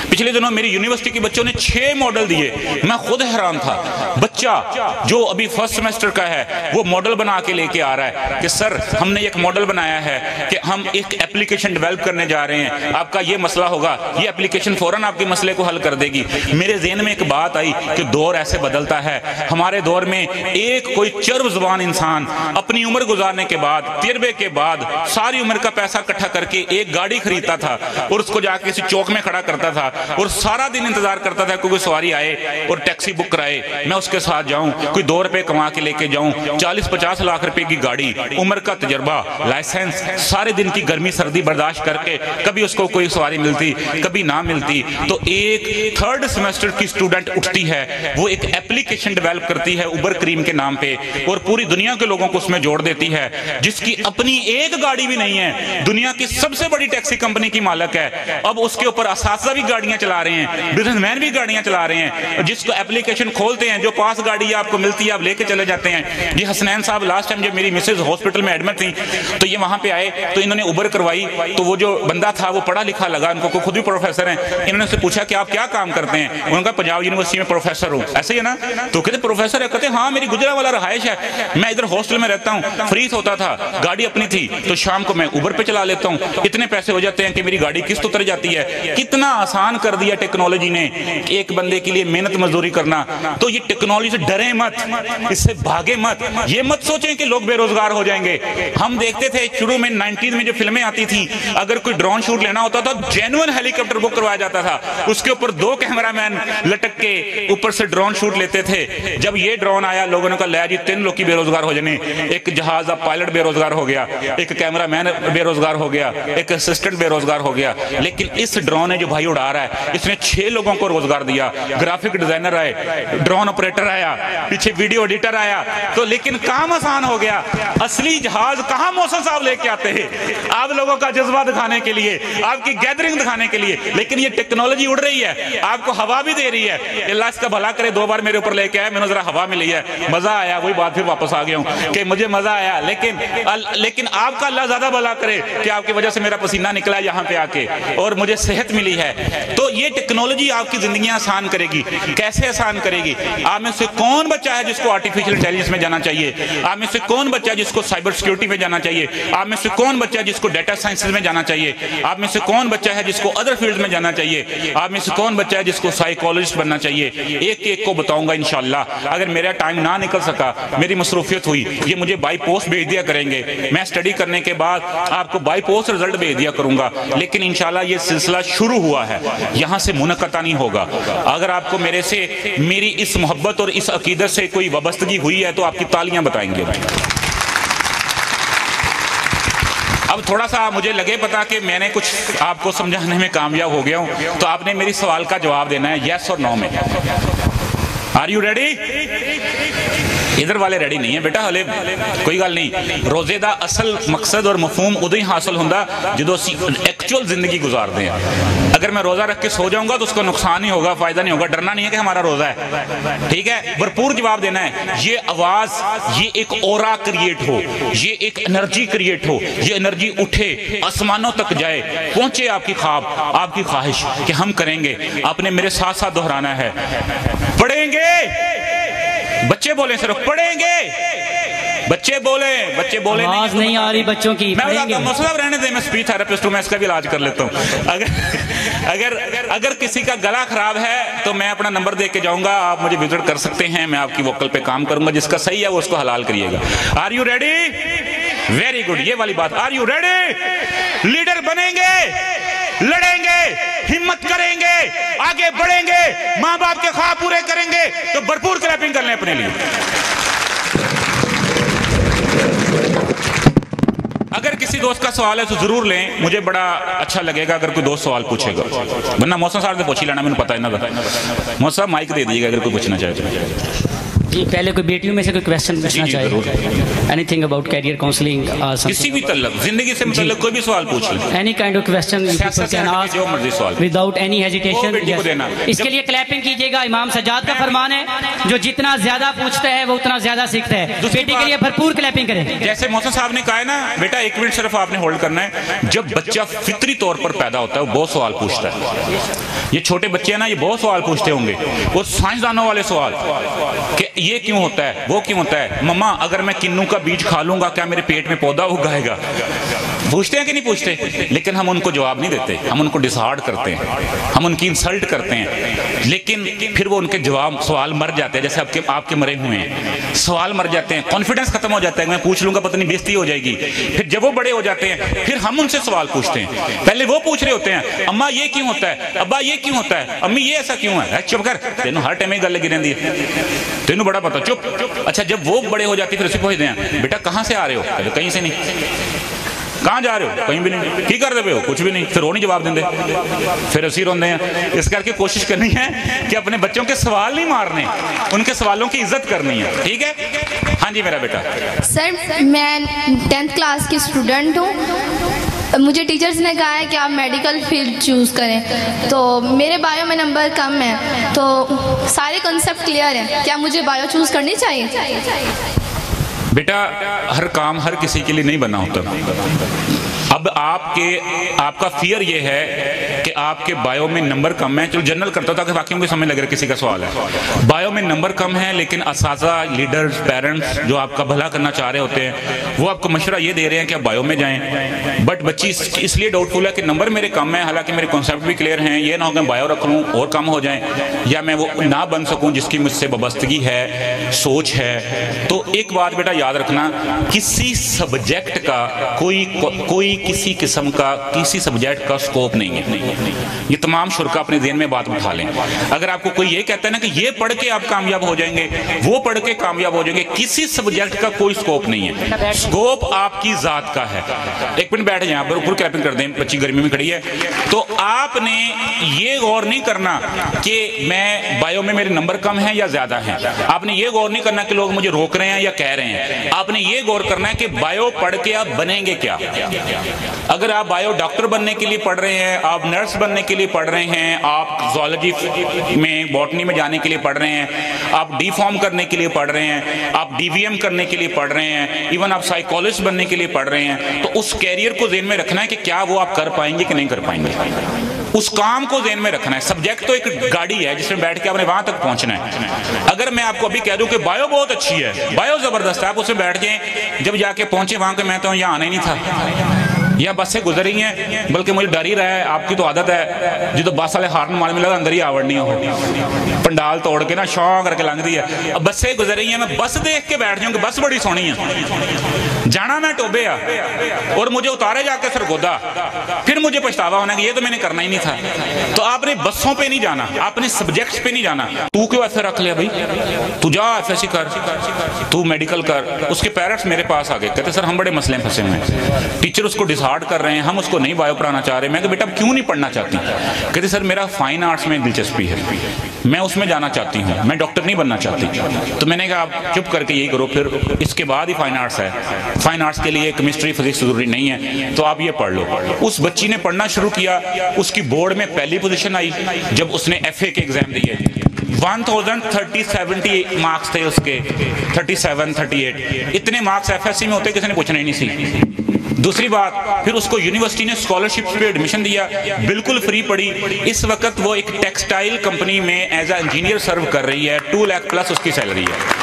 پچھلے دنوں میری یونیورسٹی کے بچوں نے 6 ماڈل دیے، میں خود حیران تھا۔ بچہ جو ابھی فرسٹ سیمسٹر کا ہے وہ ماڈل بنا کے لے کے آ رہا ہے کہ سر ہم نے ایک ماڈل بنایا ہے کہ ہم ایک اپلیکیشن ڈیولپ کرنے جا رہے ہیں، آپ کا یہ مسئلہ ہوگا، یہ اپلیکیشن فوراً آپ کے مسئلے کو حل کر دے گی۔ میرے ذہن میں ایک بات آئی کہ دور ایسے بدلتا ہے، ہمارے دور میں ایک کوئی چرب زبان انسان اپنی عمر گزارنے کے بعد، تجربے کے بعد، ساری عمر کا پیسہ اکٹھا کر کے ایک گاڑی خریدتا تھا اور اس کو جا کے کسی چوک میں کھڑا کرتا تھا اور سارا دن انتظار کرتا تھا کوئی سواری آئے اور ٹیکسی بک کرائے، میں اس کے ساتھ جاؤں، کوئی 2 روپے کما کے لے کے جاؤں، جاؤں, 40-50 لاکھ روپے کی گاڑی, عمر کا تجربہ, لائسنس, سارے دن کی گرمی سردی برداشت کر کے کبھی اس کو کوئی سواری ملتی کبھی نہ ملتی, تو ایک 3rd سیمسٹر کی اسٹوڈنٹ اٹھتی ہے, وہ ایک ایپلیکیشن ڈیولپ کرتی ہے اوبر کریم کے نام پہ, اور پوری دنیا کے لوگوں کو اس میں جوڑ دیتی ہے, جس کی اپنی ایک گاڑی بھی نہیں ہے, دنیا کی سب سے بڑی ٹیکسی کمپنی کی مالک ہے. اب اس کے اوپر اساتذہ بھی گاڑیاں چلا رہے ہیں, بزنس مین بھی گاڑیاں چلا رہے ہیں, جس کو ایپلیکیشن کھولتے ہیں, جو پاس گاڑی آپ کو ملتی ہے آپ لے کے چلے جاتے ہیں. یہ حسنین صاحب لاسٹ ٹائم جب میری مسز ہاسپٹل میں ایڈمٹ تھی تو یہ وہاں پہ آئے تو انہوں نے اوبر کروائی, تو وہ جو بندہ تھا وہ پڑھا لکھا لگا, ان کو خود بھی پروفیسر ہیں, انہوں نے سے پوچھا کہ آپ کیا کام کرتے ہیں, انہوں نے کہا پنجاب یونیورسٹی میں پروفیسر ہوں. ایسے ہی ہے نا, تو کہتے پروفیسر ہے, کہتے ہاں میری گجرا والا رہائش ہے, میں ادھر ہاسٹل میں رہتا ہوں, فریز ہوتا تھا, گاڑی اپنی تھی, تو شام کو میں اوبر پہ چلا لیتا ہوں, اتنے پیسے ہو جاتے ہیں کہ میری گاڑی قسط اتر جاتی ہے. کتنا آسان کر دیا ٹیکنالوجی نے ایک بندے کے لیے محنت مزدوری کرنا. تو یہ ٹیکنالوجی سے ڈریں مت, اس سے بھاگے مت, یہ مت سوچیں کہ لوگ بے روزگار ہو جائیں گے. ہم دیکھتے تھے شروع میں 90s میں جو فلمیں آتی تھیں, اگر کوئی ڈرون شوٹ لینا ہوتا تھا جینوئن ہیلی کاپٹر بک کروایا جاتا تھا, اس کے اوپر 2 کیمرہ مین لٹک کے اوپر سے ڈرون شوٹ لیتے تھے. جب یہ ڈرون آیا لوگوں نے کہا لے جی 3 لوگ کی بے روزگار ہو جانے, ایک جہاز پائلٹ بے روزگار ہو گیا, ایک کیمرہ مین بے روزگار ہو گیا, ایک اسسٹنٹ بے روزگار ہو گیا. لیکن اس ڈرون نے جو بھائی اڑا رہا ہے اس نے 6 لوگوں کو روزگار دیا, گرافک ڈیزائنر آئے, ڈرون آپریٹر آیا, پیچھے ویڈیو ایڈیٹر آیا, تو لیکن کام آسان ہو گیا. اصلی جہاز کہاں محسن صاحب لے کے آتے ہیں آپ لوگوں کا جذبہ دکھانے کے لیے, آپ کی گیدرنگ دکھانے کے لیے, لیکن یہ ٹیکنالوجی اڑ رہی ہے, آپ کو ہوا بھی دے رہی ہے. اللہ اس کا بھلا کرے, 2 بار میرے اوپر لے کے آیا, میں نے ذرا ہوا ملی ہے, مزہ آیا, وہی بات پھر واپس آ گیا ہوں کہ مجھے مزہ آیا. لیکن آپ کا اللہ زیادہ بھلا کرے کہ آپ کی وجہ سے میرا پسینہ نکلا یہاں پہ آ کے اور مجھے صحت ملی ہے. تو یہ ٹیکنالوجی آپ کی زندگیاں آسان کرے گی. کیسے آسان کرے گی؟ آپ میں سے کون بچہ ہے جس کو آرٹیفیشل انٹیلیجنس میں جانا چاہیے؟ آپ میں سے کون بچہ ہے جس کو سائبر سیکیورٹی میں جانا چاہیے؟ آپ میں سے کون بچہ ہے جس کو ڈیٹا سائنسز میں جانا چاہیے؟ آپ میں سے کون بچہ ہے جس کو ادر فیلڈ میں جانا چاہیے؟ آپ میں سے کون بچہ ہے جس کو سائیکالوجسٹ بننا چاہیے؟ ایک کو بتاؤں گا انشاءاللہ. اگر میرا ٹائم نہ نکل سکا, میری مصروفیت ہوئی, یہ مجھے بائی پوسٹ بھیج دیا کریں گے, میں اسٹڈی کرنے کے بعد آپ کو بائی پوسٹ رزلٹ بھیج دیا کروں گا. لیکن انشاءاللہ یہ سلسلہ شروع ہوا ہے, یہاں سے منقطع نہیں ہوگا. اگر آپ کو میرے سے میری اس محبت اور اس عقیدت سے کوئی وابستگی ہوئی ہے تو آپ کی تالیاں بتائیں گے. اب تھوڑا سا مجھے لگے پتا کہ میں نے کچھ آپ کو سمجھانے میں کامیاب ہو گیا ہوں, تو آپ نے میری سوال کا جواب دینا ہے یس اور نو میں. Are you ready? ادھر والے ریڈی نہیں ہیں بیٹا, ہلے کوئی گل نہیں. روزے دا اصل مقصد اور مفہوم ادو ہی حاصل ہوندہ جدو ایکچول زندگی گزارتے ہیں. اگر میں روزہ رکھ کے سو جاؤں گا تو اس کو نقصان ہی ہوگا, فائدہ نہیں ہوگا. ڈرنا نہیں ہے کہ ہمارا روزہ ہے, ٹھیک ہے, بھرپور جواب دینا ہے. یہ آواز, یہ ایک اورا کریٹ ہو, یہ ایک انرجی کریٹ ہو, یہ انرجی اٹھے, آسمانوں تک جائے, پہنچے آپ کی خواب, آپ کی خواہش کہ ہم کریں گے. آپ نے میرے ساتھ ساتھ دہرانا ہے, پڑھیں گے. بچے بولیں صرف, پڑھیں گے. بچے بولیں آواز نہیں آ رہی بچوں کی. میں بتاتا ہوں, مسئلہ رہنے دیں, میں اسپیچ تھراپسٹ ہوں, میں اس کا بھی علاج کر لیتا ہوں. اگر کسی کا گلا خراب ہے تو میں اپنا نمبر دے کے جاؤں گا, آپ مجھے وزٹ کر سکتے ہیں, میں آپ کی ووکل پہ کام کروں گا. جس کا صحیح ہے وہ اس کو حلال کریے گا. Are you ready? Very good, یہ والی بات. Are you ready? لیڈر بنیں گے, لڑیں گے, ہمت کریں گے, آگے بڑھیں گے, ماں باپ کے خواب پورے کریں گے, تو بھرپور کلیپنگ کر لیں اپنے لیے. اگر کسی دوست کا سوال ہے تو ضرور لیں, مجھے بڑا اچھا لگے گا اگر کوئی دوست سوال پوچھے گا. ورنہ محسن صاحب سے پوچھ ہی لینا, میں نے پتا ہے نا. محسن صاحب مائک دے دیجیے گا اگر کوئی پوچھنا چاہے تو. جی پہلے کوئی بیٹیوں میں سے کوئی کویسچن پوچھنا چاہے؟ Anything about career counselling, کسی بھی تعلق زندگی سے متعلق کوئی بھی سوال پوچھ لیں. اینی کائنڈ آف کویسچن جو مرضی سوال وداؤٹ اینی ہیزیٹیشن. اس کے لیے کلیپنگ کیجیے گا. امام سجاد کا فرمان ہے, جو جتنا زیادہ پوچھتا ہے وہ اتنا زیادہ سیکھتا ہے. بیٹی کے لیے بھرپور کلیپنگ کریں. جیسے محسن صاحب نے کہا ہے نا, بیٹا 1 منٹ صرف آپ نے ہولڈ کرنا ہے. جب بچہ فطری طور پر پیدا ہوتا ہے وہ بہت سوال پوچھتا ہے. یہ چھوٹے بچے ہیں نا, یہ بہت سوال پوچھتے ہوں گے, اور سائنسدانوں والے سوال کہ یہ کیوں ہوتا ہے, وہ کیوں ہوتا ہے. مما اگر میں کنو کا بیج کھا لوں گا کیا میرے پیٹ میں پودا اگائے گا؟ پوچھتے ہیں کہ نہیں پوچھتے؟ لیکن ہم ان کو جواب نہیں دیتے، ہم ان کو ڈسہارڈ کرتے ہیں، ہم ان کی انسلٹ کرتے ہیں، لیکن پھر وہ ان کے جواب سوال مر جاتے ہیں، جیسے آپ کے مرے ہوئے ہیں، سوال مر جاتے ہیں، کانفیڈنس ختم ہو جاتا ہے، میں پوچھ لوں گا پتہ نہیں بےزتی ہو جائے گی۔ پھر جب وہ بڑے ہو جاتے ہیں پھر ہم ان سے سوال پوچھتے ہیں، پہلے وہ پوچھ رہے ہوتے ہیں اماں یہ کیوں ہوتا ہے، ابا یہ کیوں ہوتا ہے، امی یہ ایسا کیوں ہے، چپ کر، تینوں ہر ٹائم ہی گل لگی رہندی ہے، تینوں بڑا پتا، چپ۔ اچھا جب وہ بڑے ہو جاتے پھر اسے پوچھتے ہیں بیٹا کہاں سے آ رہے ہو، کہیں سے نہیں، کہاں جا رہے ہو، کہیں بھی نہیں، کی کر دے ہو، کچھ بھی نہیں، پھر وہ نہیں جواب دیں دے، پھر اسی روندے ہیں۔ اس کر کے کوشش کرنی ہے کہ اپنے بچوں کے سوال نہیں مارنے، ان کے سوالوں کی عزت کرنی ہے، ٹھیک ہے؟ ہاں جی میرا بیٹا۔ سر میں 10th کلاس کی اسٹوڈنٹ ہوں، مجھے ٹیچرز نے کہا ہے کہ آپ میڈیکل فیلڈ چوز کریں، تو میرے بایو میں نمبر کم ہے، تو سارے کنسیپٹ کلیئر ہیں، کیا مجھے بایو چوز کرنی چاہیے؟ بیٹا ہر کام ہر کسی کے لیے نہیں بنا ہوتا۔ اب آپ کا فیئر یہ ہے کہ آپ کے بایو میں نمبر کم ہے، چلو جنرل کرتا ہوں تاکہ واقعی مجھے سمجھ لگ رہا ہے کسی کا سوال ہے، بایو میں نمبر کم ہے لیکن اساتذہ، لیڈرز، پیرنٹس جو آپ کا بھلا کرنا چاہ رہے ہوتے ہیں وہ آپ کو مشورہ یہ دے رہے ہیں کہ آپ بایو میں جائیں، بٹ بچی اس لیے ڈاؤٹ فل ہے کہ نمبر میرے کم ہیں، حالانکہ میرے کانسیپٹ بھی کلیئر ہیں، یہ نہ ہو کہ بایو رکھ لوں اور کم ہو جائیں یا میں وہ نہ بن سکوں جس کی مجھ سے وابستگی ہے، سوچ ہے۔ تو ایک بات بیٹا یاد رکھنا، کسی سبجیکٹ کا کوئی کسی قسم کا کسی سبجیکٹ کا سکوپ نہیں ہے، یہ تمام شرکا اپنے ذہن میں بات اٹھا لیں۔ اگر آپ کو کوئی یہ کہتا ہے نا کہ یہ پڑھ کے آپ کامیاب ہو جائیں گے، وہ پڑھ کے کامیاب ہو جائیں گے، کسی سبجیکٹ کا کوئی سکوپ نہیں ہے، سکوپ آپ کی ذات کا ہے۔ ایک منٹ بیٹھ جائیں، آپ اوپر کلیپنگ کر دیں، بچی گرمی میں کھڑی ہے، تو آپ نے یہ غور نہیں کرنا کہ میں بایو میں میرے نمبر کم ہیں یا زیادہ ہیں، آپ نے یہ غور نہیں کرنا کہ لوگ مجھے روک رہے ہیں یا کہہ رہے ہیں، آپ نے یہ غور کرنا ہے کہ بایو پڑھ کے آپ بنیں گے کیا۔ اگر آپ بایو ڈاکٹر بننے کے لیے پڑھ رہے ہیں، آپ نرس بننے کے لیے پڑھ رہے ہیں، آپ زوالوجی میں باٹنی میں جانے کے لیے پڑھ رہے ہیں، آپ ڈی فارم کرنے کے لیے پڑھ رہے ہیں، آپ ڈی وی ایم کرنے کے لیے پڑھ رہے ہیں، ایون آپ سائیکالوجسٹ بننے کے لیے پڑھ رہے ہیں، تو اس کیریئر کو ذہن میں رکھنا ہے کہ کیا وہ آپ کر پائیں گے کہ نہیں کر پائیں گے، اس کام کو ذہن میں رکھنا ہے۔ سبجیکٹ تو ایک گاڑی ہے جس میں بیٹھ کے آپ نے وہاں تک پہنچنا ہے۔ اگر میں آپ کو ابھی کہہ دوں کہ بایو بہت اچھی ہے، بایو زبردست ہے، آپ اس میں بیٹھ جائیں، جب جا کے پہنچے وہاں کہ میں تو یہاں آنا ہی نہیں تھا، یا بس سے گزر رہی ہیں، بلکہ مجھے ڈر ہی رہا ہے، آپ کی تو عادت ہے جو تو بس والے ہارن مارنے میں لگا اندر ہی آوڑنی ہو، پنڈال توڑ کے نا شاں کر کے لنگ دی ہے، اب بس سے گزر رہی ہیں، میں بس دیکھ کے بیٹھ جاؤں کہ بس بڑی سونی ہے، جانا میں ٹوبے اور مجھے اتارے جا کے سرگودا، پھر مجھے پچھتاوا ہونا کہ یہ تو میں نے کرنا ہی نہیں تھا۔ تو آپ نے بسوں پہ نہیں جانا، آپ نے سبجیکٹس پہ نہیں جانا۔ تو کیوں ایسے رکھ لیا بھائی، تو جا ایف ایس سی کر، تو میڈیکل کر۔ اس کے پیرنٹس میرے پاس آ گئے، کہتے سر ہم بڑے مسئلے میں پھنسے ہوئے ہیں، ٹیچر اس کو ڈسہارڈ کر رہے ہیں، ہم اس کو نہیں بایو پڑھانا چاہ رہے۔ میں کہ بیٹا کیوں نہیں پڑھنا چاہتی؟ کہتے سر میرا فائن آرٹس میں دلچسپی ہے، میں اس میں جانا چاہتی ہوں، میں ڈاکٹر نہیں بننا چاہتی۔ تو میں نے کہا آپ چپ کر کے یہی کرو، پھر اس کے بعد ہی فائن آرٹس ہے، فائن آرٹس کے لیے کیمسٹری فزکس ضروری نہیں ہے، تو آپ یہ پڑھ لو۔ اس بچی نے پڑھنا شروع کیا، اس کی بورڈ میں پہلی پوزیشن آئی جب اس نے ایف اے کے ایگزام دیے، 1030 مارکس تھے اس کے، 37 38، اتنے مارکس ایف ایس سی میں ہوتے کسی نے پوچھنا ہی نہیں سی۔ دوسری بات، پھر اس کو یونیورسٹی نے اسکالرشپ پہ ایڈمیشن دیا، بالکل فری پڑھی۔ اس وقت وہ ایک ٹیکسٹائل کمپنی میں ایز اے انجینئر سرو کر رہی ہے، 2 لاکھ پلس اس کی سیلری ہے۔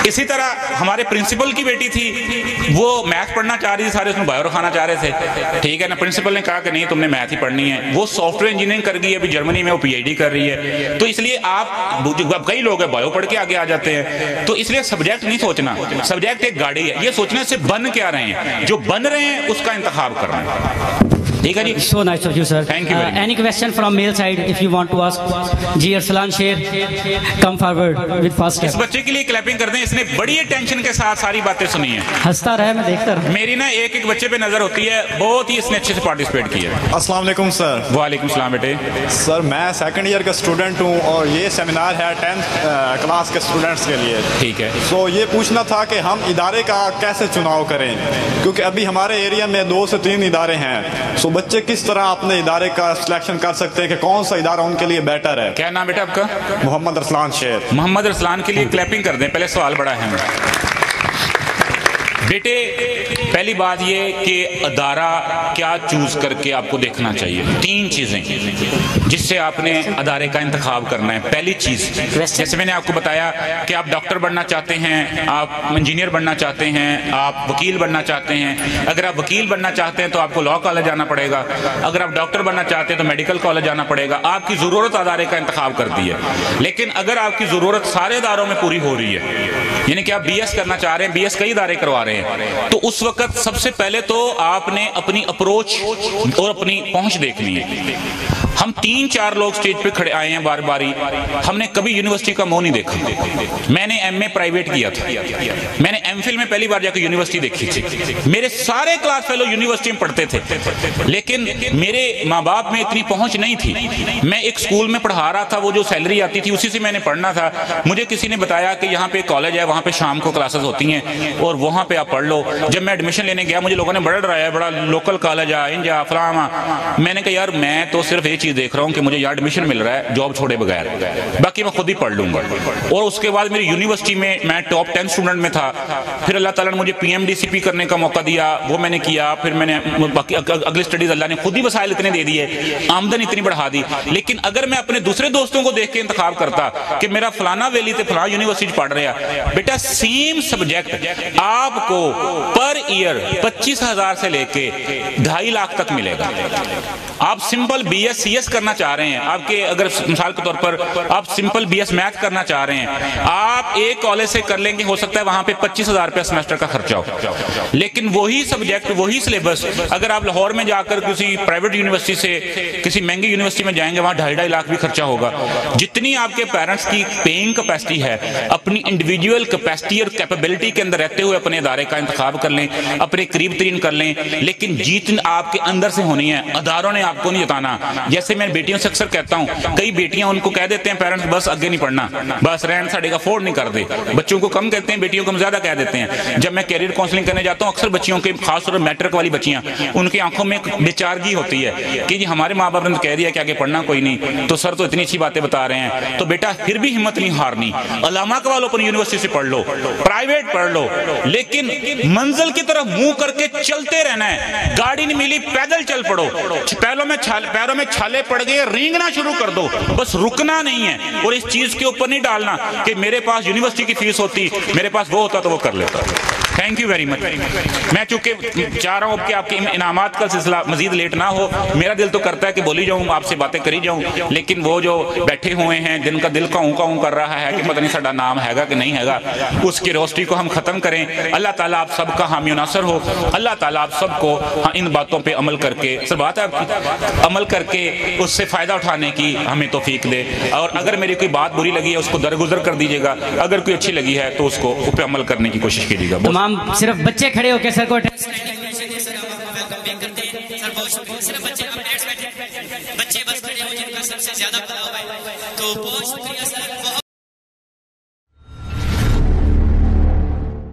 اسی طرح ہمارے پرنسپل کی بیٹی تھی، وہ میتھ پڑھنا چاہ رہی تھی، سارے اس میں بایو رکھانا چاہ رہے تھے، ٹھیک ہے نا، پرنسپل نے کہا کہ نہیں تم نے میتھ ہی پڑھنی ہے۔ وہ سافٹ ویئر انجینئرنگ کر گئی ہے، ابھی جرمنی میں وہ پی ایچ ڈی کر رہی ہے۔ تو اس لیے آپ کئی لوگ ہیں بایو پڑھ کے آگے آ جاتے ہیں، تو اس لیے سبجیکٹ نہیں سوچنا، سبجیکٹ ایک گاڑی ہے، یہ سوچنے سے بن کیا رہے ہیں، جو بن رہے ہیں اس کا انتخاب کرنا ہے، ٹھیک ہے جی۔ So nice of you, sir. Thank you very much. Any question from male side if you want to ask? جی ارسلان شیر come forward with fast us step. بچے کے لیے کلیپنگ کر دیں، اس نے بڑی اٹینشن کے ساتھ ساری باتیں سنی ہیں، ہنستا رہے، میں دیکھتا رہا۔ میری نا ایک بچے پہ نظر ہوتی ہے، بہت ہی اس نے اچھے سے پارٹیسپیٹ کیا ہے۔ السلام علیکم سر۔ وعلیکم السلام بیٹے۔ سر میں 2nd ایئر کا اسٹوڈنٹ ہوں اور یہ سیمینار ہے 10th کلاس کے اسٹوڈنٹس کے لیے۔ ٹھیک ہے، سو یہ پوچھنا تھا کہ ہم ادارے کا کیسے چناؤ کریں، کیونکہ ابھی ہمارے ایریا میں 2 سے 3 ادارے ہیں، سو بچے کس طرح اپنے ادارے کا سلیکشن کر سکتے ہیں کہ کون سا ادارہ ان کے لیے بیٹر ہے؟ کیا نام بیٹا آپ کا؟ محمد ارسلان شیر۔ محمد ارسلان کے لیے کلیپنگ کر دیں، پہلے سوال بڑا ہے۔ بیٹے پہلی بات یہ کہ ادارہ کیا چوز کر کے آپ کو دیکھنا چاہیے. 3 چیزیں جس سے آپ نے ادارے کا انتخاب کرنا ہے. پہلی چیز جیسے میں نے آپ کو بتایا کہ آپ ڈاکٹر بننا چاہتے ہیں, آپ انجینئر بننا چاہتے ہیں, آپ وکیل بننا چاہتے ہیں. اگر آپ وکیل بننا چاہتے ہیں تو آپ کو لاء کالج جانا پڑے گا. اگر آپ ڈاکٹر بننا چاہتے ہیں تو میڈیکل کالج جانا پڑے گا. آپ کی ضرورت ادارے کا انتخاب کرتی ہے. لیکن اگر آپ کی ضرورت سارے اداروں میں پوری ہو رہی ہے, یعنی کہ آپ بی ایس کرنا چاہ رہے ہیں, بی ایس کئی ادارے کروا رہے ہیں, تو اس وقت سب سے پہلے تو آپ نے اپنی اپروچ اور اپنی پہنچ دیکھنی ہے. ہم 3-4 لوگ سٹیج پہ کھڑے آئے ہیں بار باری, ہم نے کبھی یونیورسٹی کا منہ نہیں دیکھا. میں نے ایم اے پرائیویٹ کیا تھا, میں نے ایم فل میں پہلی بار جا کے یونیورسٹی دیکھی تھی. میرے سارے کلاس فیلو یونیورسٹی میں پڑھتے تھے, لیکن میرے ماں باپ میں اتنی پہنچ نہیں تھی. میں ایک سکول میں پڑھا رہا تھا, وہ جو سیلری آتی تھی اسی سے میں نے پڑھنا تھا. مجھے کسی نے بتایا کہ یہاں پہ کالج ہے, وہاں پہ شام کو کلاسز ہوتی ہیں اور وہاں پہ آپ پڑھ لو. جب میں ایڈمیشن لینے گیا مجھے لوگوں نے بڑا ڈرایا, بڑا لوکل کالج آ انجا فلاں. میں نے کہا یار میں تو صرف یہ چیز دیکھ رہا ہوں کہ مجھے ایڈمیشن مل رہا ہے جاب چھوڑے بغیر, باقی میں خود ہی پڑھ لوں گا. اور اس کے بعد میری یونیورسٹی میں ٹاپ 10 اسٹوڈنٹ میں تھا. پھر اللہ تعالیٰ نے مجھے پی ایم ڈی سی پی کرنے کا موقع دیا, وہ میں نے کیا. پھر میں نے اگلی سٹڈیز اللہ نے خود ہی وسائل اتنے دے دیے, آمدن اتنی بڑھا دی. لیکن اگر میں اپنے دوسرے دوستوں کو دیکھ کے انتخاب کرتا کہ میرا فلانا ویلی تے فلاں یونیورسٹی پڑھ رہا, بیٹا سیم سبجیکٹ آپ کو پر ایئر 25,000 سے لے کے 2.5 لاکھ تک ملے گا. آپ simple B S C S کرنا چاہ رہے ہیں, آپ کے اگر مثال کے طور پر آپ سمپل بی ایس میتھ کرنا چاہ رہے ہیں, آپ ایک کالج سے کر لیں گے, ہو سکتا ہے وہاں پہ 25,000 روپے سمیسٹر کا خرچہ ہو. لیکن وہی سبجیکٹ وہی سلیبس اگر آپ لاہور میں جا کر کسی پرائیویٹ یونیورسٹی سے کسی مہنگی یونیورسٹی میں جائیں گے, وہاں 2.5 لاکھ بھی خرچہ ہوگا. جتنی آپ کے پیرنٹس کی پیئنگ کیپیسٹی ہے, اپنی انڈیویجول کیپیسٹی اور کیپیبلٹی کے اندر رہتے ہوئے اپنے ادارے کا انتخاب کر لیں, اپنے قریب ترین کر لیں. لیکن جیت آپ کے اندر سے ہونی ہے, اداروں نے آپ کو نہیں جتانا. جیسے میں بیٹیوں سے اکثر کہتا ہوں, کئی بیٹیاں ان کو کہہ دیتے ہیں پیرنٹس بس آگے نہیں پڑھنا, بس رہن ساڑے کا افورڈ نہیں کر دے. بچوں کو کم کہتے ہیں, بیٹیوں کو ہم زیادہ کہہ دیتے ہیں. جب میں کیریئر کاؤنسلنگ کرنے جاتا ہوں, اکثر بچیوں کے خاص طور پر میٹرک والی بچیاں, ان کی آنکھوں میں ایک بیچارگی ہوتی ہے کہ جی ہمارے ماں باپ نے کہہ دیا کہ آگے پڑھنا کوئی نہیں, تو سر تو اتنی اچھی باتیں بتا رہے ہیں. تو بیٹا پھر بھی ہمت نہیں ہارنی, علامہ اقبال اوپن یونیورسٹی سے پڑھ لو, پرائیویٹ پڑھ لو, لیکن منزل کی طرف منہ کر کے چلتے رہنا ہے. گاڑی نہیں ملی پیدل چل پڑو, پیروں میں چھالے پڑ گئے رینگنا شروع کر دو, بس رکنا نہیں ہے. اور اس چیز کے اوپر نہیں ڈالنا کہ میرے پاس یونیورسٹی کی فیس ہوتی, میرے پاس وہ ہوتا تو وہ کر لیتا. Thank you very much. میں چونکہ چاہ رہا ہوں کہ آپ کے انعامات کا سلسلہ مزید لیٹ نہ ہو, میرا دل تو کرتا ہے کہ بولی جاؤں, آپ سے باتیں کری جاؤں, لیکن وہ جو بیٹھے ہوئے ہیں جن کا دل کاؤں کر رہا ہے کہ پتہ نہیں ساڈا نام ہے گا کہ نہیں ہے گا, اس کی روسٹی کو ہم ختم کریں. اللہ تعالیٰ آپ سب کا حامی و ناصر ہو. اللہ تعالیٰ آپ سب کو ان باتوں پہ عمل کر کے, سر بات ہے عمل کر کے اس سے فائدہ اٹھانے کی ہمیں توفیق دے. اور اگر میری کوئی بات بری لگی ہے اس کو درگزر کر دیجیے گا, اگر کوئی اچھی لگی ہے تو اس کو اس پہ عمل کرنے کی کوشش کیجیے گا. تمام صرف بچے کھڑے ہو کے سر کو بچے بس کھڑے ہو جن کا سب سے زیادہ تو بہت شکریہ سر.